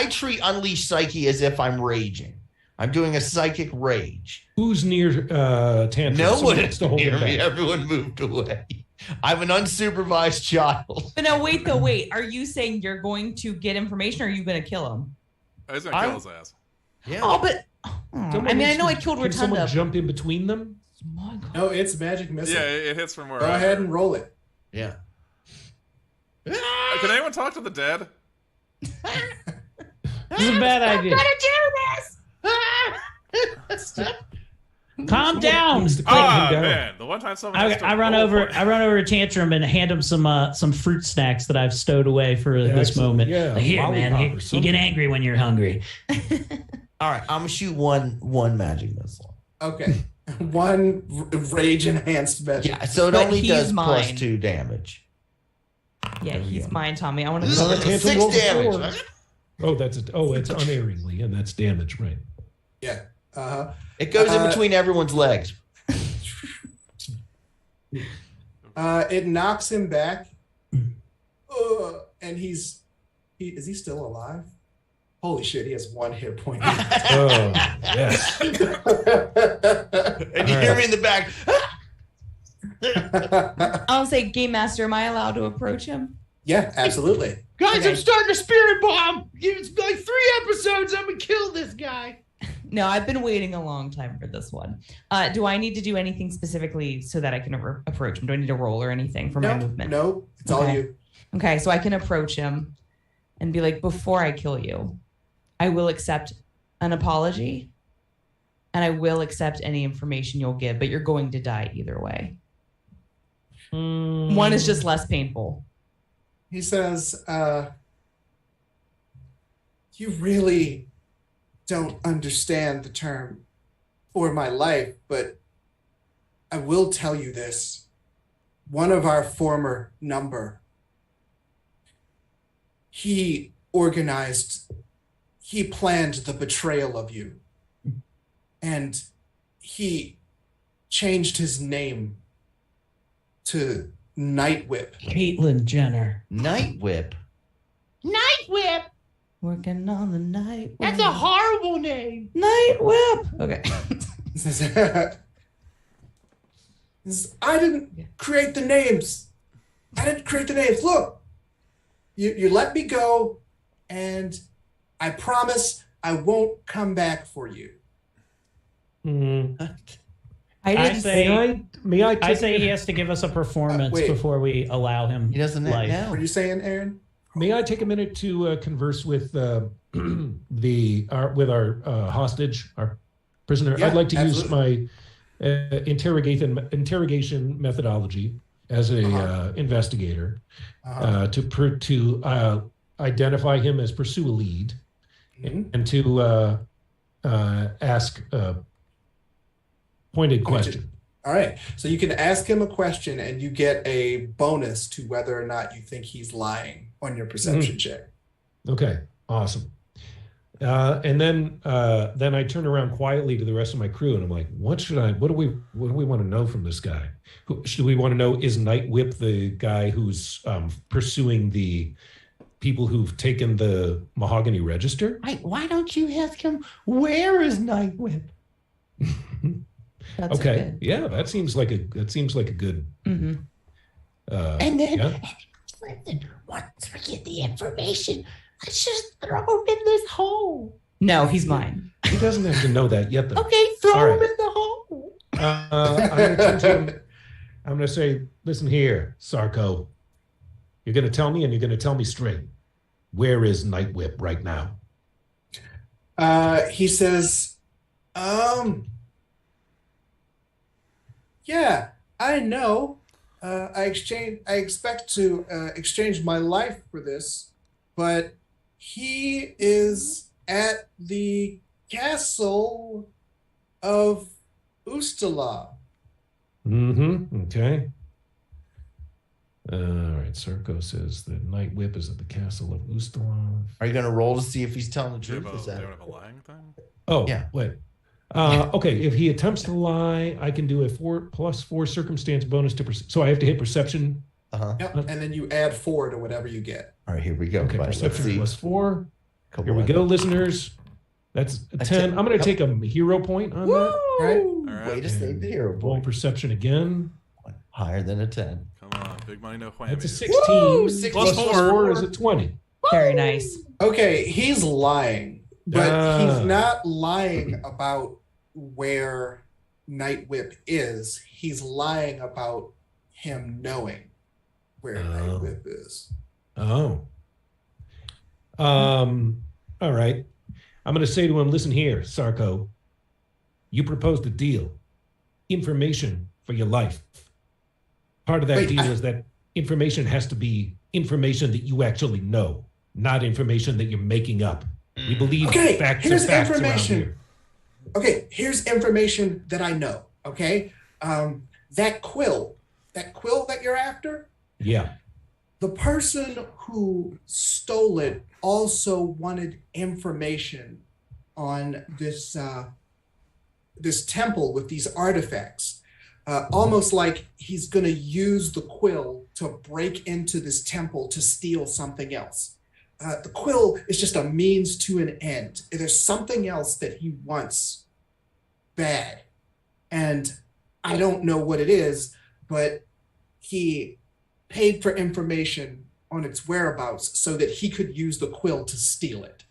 treat Unleash Psyche as if I'm raging. I'm doing a psychic rage.
Who's near Tantrum?
No
Someone
one
needs
is
to hold
near
him
me.
back.
Everyone moved away. I'm an unsupervised child.
But now, wait. Are you saying you're going to get information or are you going to kill him?
I was gonna kill his ass.
Yeah.
Oh, but.
Someone
I
needs
know
to-
I killed
Can someone
Rotunda.
jump in between them?
My God.
No, it's magic missile.
Yeah, it hits from where.
Go ahead and roll it.
Yeah.
Can anyone talk to the dead?
This is a bad idea. Calm down.
Needs to calm
Ah,
him down.
man. The one time someone. has to
I run
roll
over.
for-
I run over to Tantrum and hand him some fruit snacks that I've stowed away for this
Excellent.
moment.
Yeah,
Like, here, man.
lollipop or
Here, you
something.
get angry when you're hungry.
All right, I'm gonna shoot one magic missile.
Okay. One rage enhanced magic.
Yeah, so it
But
only
he's
does
mine.
+2 damage.
Yeah,
There we
he's
go.
mine, Tommy. I want to.
Another Tantrum
6
rolls a
damage.
4. It's unerringly, and that's damage, right?
Yeah. Uh-huh.
It goes in between everyone's legs.
It knocks him back. And is he still alive? Holy shit, he has 1 hit point.
Oh, yes.
And you hear me in the back.
I'll say, Game Master, am I allowed to approach him?
Yeah, absolutely.
Guys,
Okay.
I'm starting a spirit bomb. It's like 3 episodes. I'm going to kill this guy.
No, I've been waiting a long time for this one. Do I need to do anything specifically so that I can approach him? Do I need to roll or anything for my movement?
No, it's all you.
Okay, so I can approach him and be like, before I kill you, I will accept an apology and I will accept any information you'll give, but you're going to die either way. One is just less painful.
He says, you really don't understand the term for my life, but I will tell you this. One of our former number, he planned the betrayal of you. And he changed his name to Night Whip.
Caitlyn Jenner.
Night Whip.
Night Whip.
Working on the night whip.
That's a horrible name.
Night whip. Okay.
I didn't create the names. Look, you let me go, and I promise I won't come back for you.
I say
I
he has to give us a performance
wait.
before we allow him.
He doesn't
life.
know.
What are you saying, Aaron?
May I take a minute to converse with our hostage, our prisoner?
Yeah,
I'd like to
absolutely.
use my interrogation methodology as a investigator to identify him as pursue a lead, and to ask a pointed question.
All right. So you can ask him a question and you get a bonus to whether or not you think he's lying on your perception check.
Okay, awesome. And then I turn around quietly to the rest of my crew and I'm like, what do we want to know from this guy? Do we want to know, is Night Whip the guy who's pursuing the people who've taken the Mahogany Register?
Why don't you ask him, where is Night Whip?
That's
Okay.
good.
Yeah, that seems like a good.
Mm-hmm.
And then,
yeah.
listen, once we get the information, let's just throw him in this hole.
No, he's mine.
He doesn't have to know that yet, though.
Okay, throw
All
him
right.
in the hole.
I'm going to turn to him. I'm going to say, listen here, Sarko. You're going to tell me, and you're going to tell me straight. Where is Night Whip right now?
He says, yeah, I know. I expect to exchange my life for this, but he is at the castle of Ustala.
Mm-hmm. Okay. All right. Sarko says the Night Whip is at the castle of Ustalav.
Are you going to roll to see if he's telling the
Do you
truth?
have
Is
a,
that
do you have a lying thing?
Oh,
Yeah.
wait. Okay, if he attempts to lie, I can do a 4+4 circumstance bonus to so I have to hit perception.
Uh-huh.
Yep. And then you add 4 to whatever you get.
All right, here we go.
Okay,
Let's
perception
see.
+4.
Come
Here we
on.
go, listeners. That's a 10. I'm going to take a hero point on that.
Right?
All right.
Way to save the hero
Roll
point.
perception again.
Higher than a 10.
Come on, big money, no whammies.
That's a 16.
Woo!
Plus
16.
4 is a 20.
Very nice.
Okay, he's lying, but
Ah.
he's not lying about where Night Whip is. He's lying about him knowing where Night Whip is.
Oh. All right. I'm going to say to him, listen here, Sarko. You proposed a deal. Information for your life. Part of that
Wait,
deal is that information has to be information that you actually know, not information that you're making up. We believe
Okay,
facts
here's
are facts
information.
around here.
Okay, here's information that I know. Okay, that quill that you're after,
Yeah.
the person who stole it also wanted information on this this temple with these artifacts. almost like he's going to use the quill to break into this temple to steal something else. The quill is just a means to an end. There's something else that he wants bad. And I don't know what it is, but he paid for information on its whereabouts so that he could use the quill to steal it.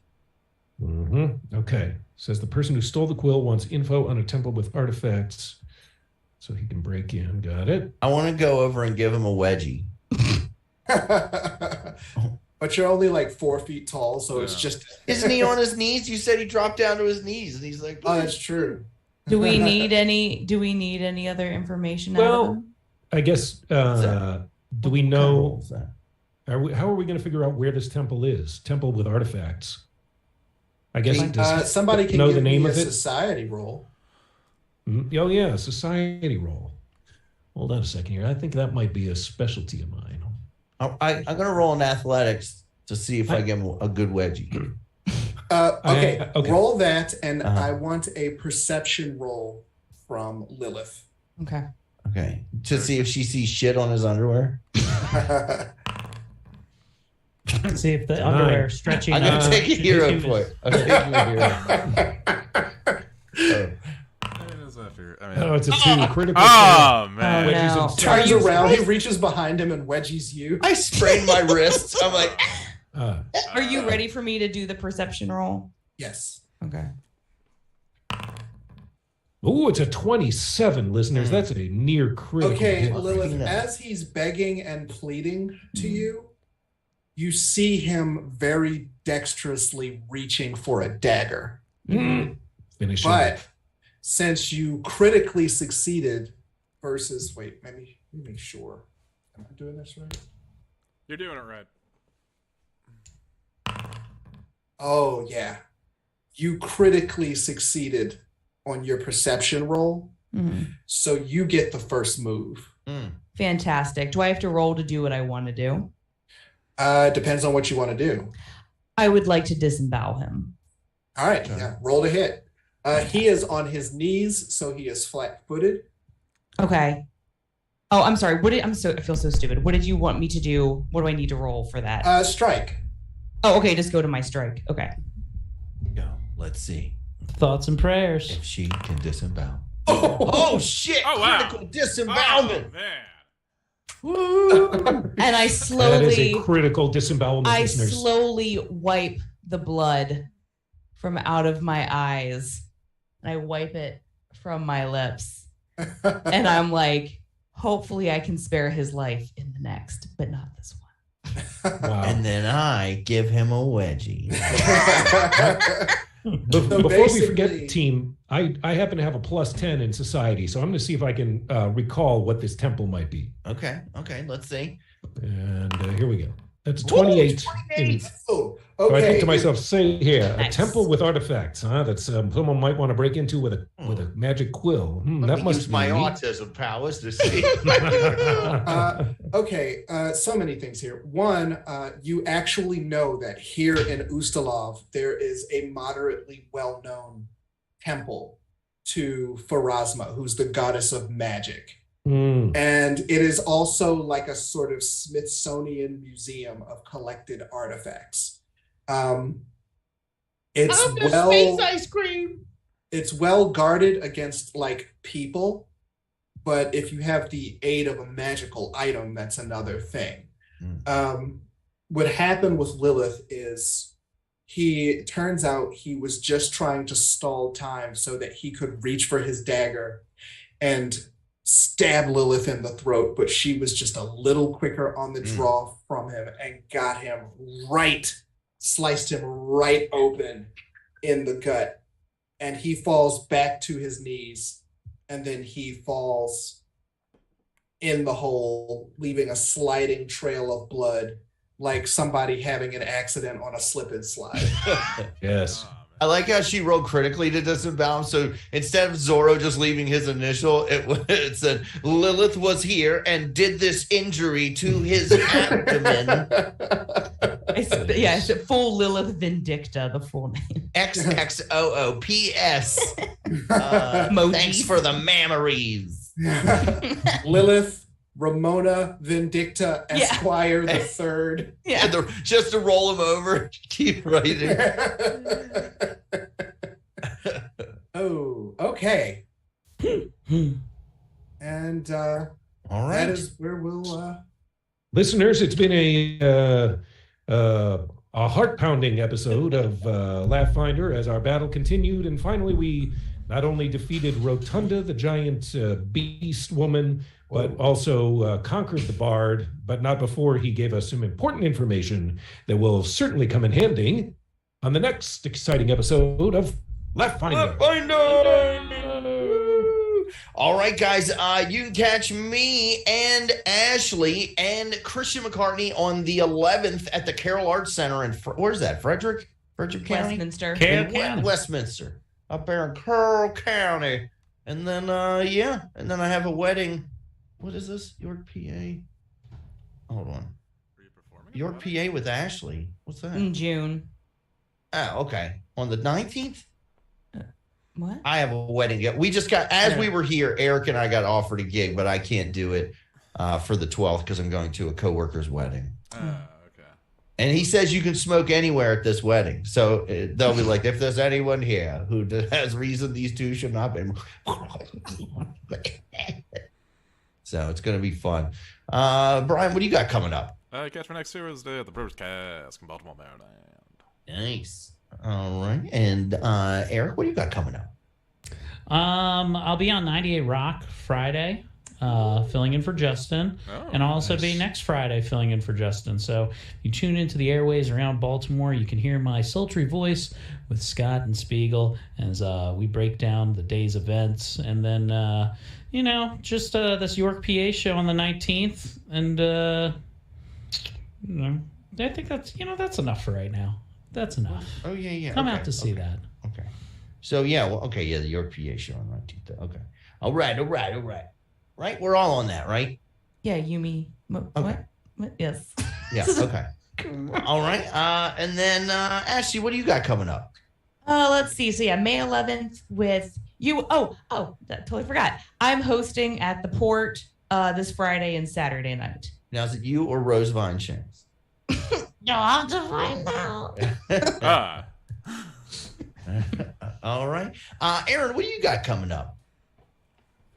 Okay. Says the person who stole the quill wants info on a temple with artifacts so he can break in. Got it.
I want to go over and give him a wedgie.
But you're only like 4 feet tall, so it's just...
Isn't he on his knees? You said he dropped down to his knees, and he's like...
Oh, that's true.
Do we need any other information out of him?
I guess, do we know... how are we going to figure out where this temple is? Temple with artifacts. I guess
somebody can
know
give
the name
me a
of it.
society roll.
Oh yeah, society roll. Hold on a second here. I think that might be a specialty of mine.
I'm going to roll in athletics to see if I get him a good wedgie.
Okay, roll that, and I want a perception roll from Lilith.
Okay.
To see if she sees shit on his underwear.
See if the underwear is stretching.
I'm going to take a hero point. I'm taking a hero.
Oh, it's a 2 critical.
Oh, man.
No.
Turns around, he reaches behind him and wedgies you.
I sprained my wrists. I'm like...
Are you ready for me to do the perception roll?
Yes.
Okay.
Oh, it's a 27, listeners. That's a near critical.
Okay,
hit.
Lilith, as he's begging and pleading to you, you see him very dexterously reaching for a dagger.
Finish
But
it.
since you critically succeeded versus... Wait, let me make sure. Am I doing this right?
You're doing it right.
Oh, yeah. You critically succeeded on your perception roll. So you get the first move.
Fantastic. Do I have to roll to do what I want to do?
Depends on what you want to do.
I would like to disembowel him.
All right. Yeah. Roll to hit. He is on his knees, so he is flat-footed.
Okay. Oh, I'm sorry. I feel so stupid. What did you want me to do? What do I need to roll for that?
Strike.
Oh, okay. Just go to my strike. Okay.
Go. Let's see
Thoughts and prayers.
if she can disembowel.
Oh,
shit!
Oh, wow.
Critical disembowelment.
Oh, man.
And I
That is
slowly,
a critical disembowelment,
I
listeners.
slowly wipe the blood from out of my eyes. And I wipe it from my lips. And I'm like, hopefully I can spare his life in the next, but not this one.
Wow.
And then I give him a wedgie.
Before we forget,
basically-
team, I happen to have a +10 in society, so I'm going to see if I can recall what this temple might be.
Okay, let's see.
And here we go. That's 28.
Oh,
So I think
okay.
to myself, say here,
Nice.
a temple with artifacts, huh? That's someone might want to break into with a magic quill.
Let
That
me
must
use
be
my
neat.
autism powers to see.
Okay, so many things here. One, you actually know that here in Ustalov, there is a moderately well-known temple to Pharasma, who's the goddess of magic. And it is also like a sort of Smithsonian museum of collected artifacts. It's
space ice cream.
It's well guarded against like people, but if you have the aid of a magical item, that's another thing. What happened with Lilith is it turns out he was just trying to stall time so that he could reach for his dagger and stab Lilith in the throat, but she was just a little quicker on the draw from him and got him sliced him right open in the gut. And he falls back to his knees, and then he falls in the hole, leaving a sliding trail of blood, like somebody having an accident on a slip and slide.
Yes.
I like how she rolled critically to disembowel him. So instead of Zorro just leaving his initial, it said Lilith was here and did this injury to his abdomen.
It's full Lilith Vindicta, the full name.
XXOOPS.
Emojis.
Thanks for the memories.
Lilith Ramona Vindicta Esquire the Third.
Yeah.
Just to roll him over. Keep writing.
Oh, okay. And
All right.
that is where we'll.
Listeners, it's been a heart-pounding episode of Laughfinder as our battle continued, and finally we not only defeated Rotunda, the giant beast woman, but also conquered the bard, but not before he gave us some important information that will certainly come in handy on the next exciting episode of Laughfinder.
All right, guys, you can catch me and Ashley and Christian McCartney on the 11th at the Carroll Arts Center in, where's that, Frederick County?
Westminster.
Westminster, up there in Carroll County. And then, and then I have a wedding. What is this? York, PA? Hold on.
Are you performing?
York, PA with Ashley. What's that?
In June.
Oh, okay. On the 19th?
What?
I have a wedding. We just got, as we were here, Eric and I got offered a gig, but I can't do it for the 12th because I'm going to a coworker's wedding.
Okay.
And he says you can smoke anywhere at this wedding. So they'll be like, if there's anyone here who has reason these two should not be. So it's going to be fun. Brian, what do you got coming up?
Catch me next Tuesday at the Brewers Cast in Baltimore, Maryland.
Nice. All right. And Eric, what do you got coming up?
I'll be on 98 Rock Friday, filling in for Justin, and I'll also be next Friday filling in for Justin. So if you tune into the airways around Baltimore, you can hear my sultry voice with Scott and Spiegel as we break down the day's events, and then just this York, PA show on the 19th, and I think that's enough for right now. That's enough.
Oh, yeah.
Come out to see that.
Okay. So, the York, PA show on 19th. Okay. All right. Right? We're all on that, right?
Yeah, Yumi.
Okay.
What? Yes.
Yeah, okay. All right. And then, Ashley, what do you got coming up?
Let's see. So, May 11th with you. Oh, that totally forgot. I'm hosting at the Port this Friday and Saturday night.
Now, is it you or Rose Vine Chance?
You'll have to find out.
All right. Aaron, what do you got coming up?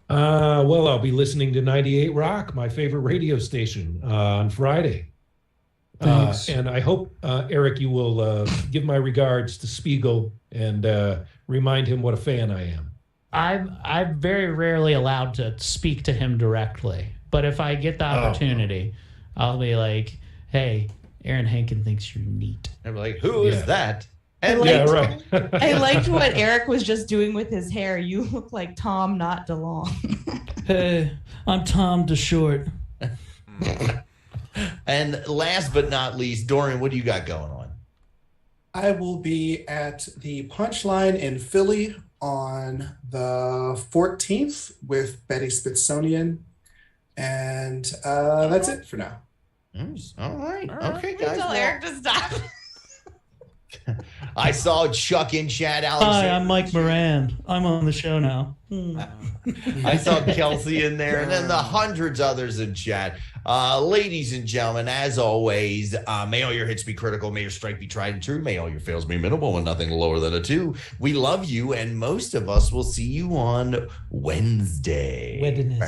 Well, I'll be listening to 98 Rock, my favorite radio station, on Friday. And I hope, Eric, you will give my regards to Spiegel and remind him what a fan I am.
I'm very rarely allowed to speak to him directly, but if I get the opportunity, I'll be like, hey, Aaron Hankin thinks you're neat.
I'm like, who is that?
I
Right.
I liked what Eric was just doing with his hair. You look like Tom, not DeLong.
Hey, I'm Tom DeShort.
And last but not least, Dorian, what do you got going on?
I will be at the Punchline in Philly on the 14th with Betty Spitsonian. And that's it for now.
All right. Okay, guys.
Tell Eric to stop.
I saw Chuck in chat.
Hi, I'm Mike Moran. I'm on the show now.
I saw Kelsey in there, and then the hundreds others in chat. Ladies and gentlemen, as always, may all your hits be critical, may your strike be tried and true, may all your fails be minimal and nothing lower than a 2. We love you, and most of us will see you on Wednesday.
Wednesday.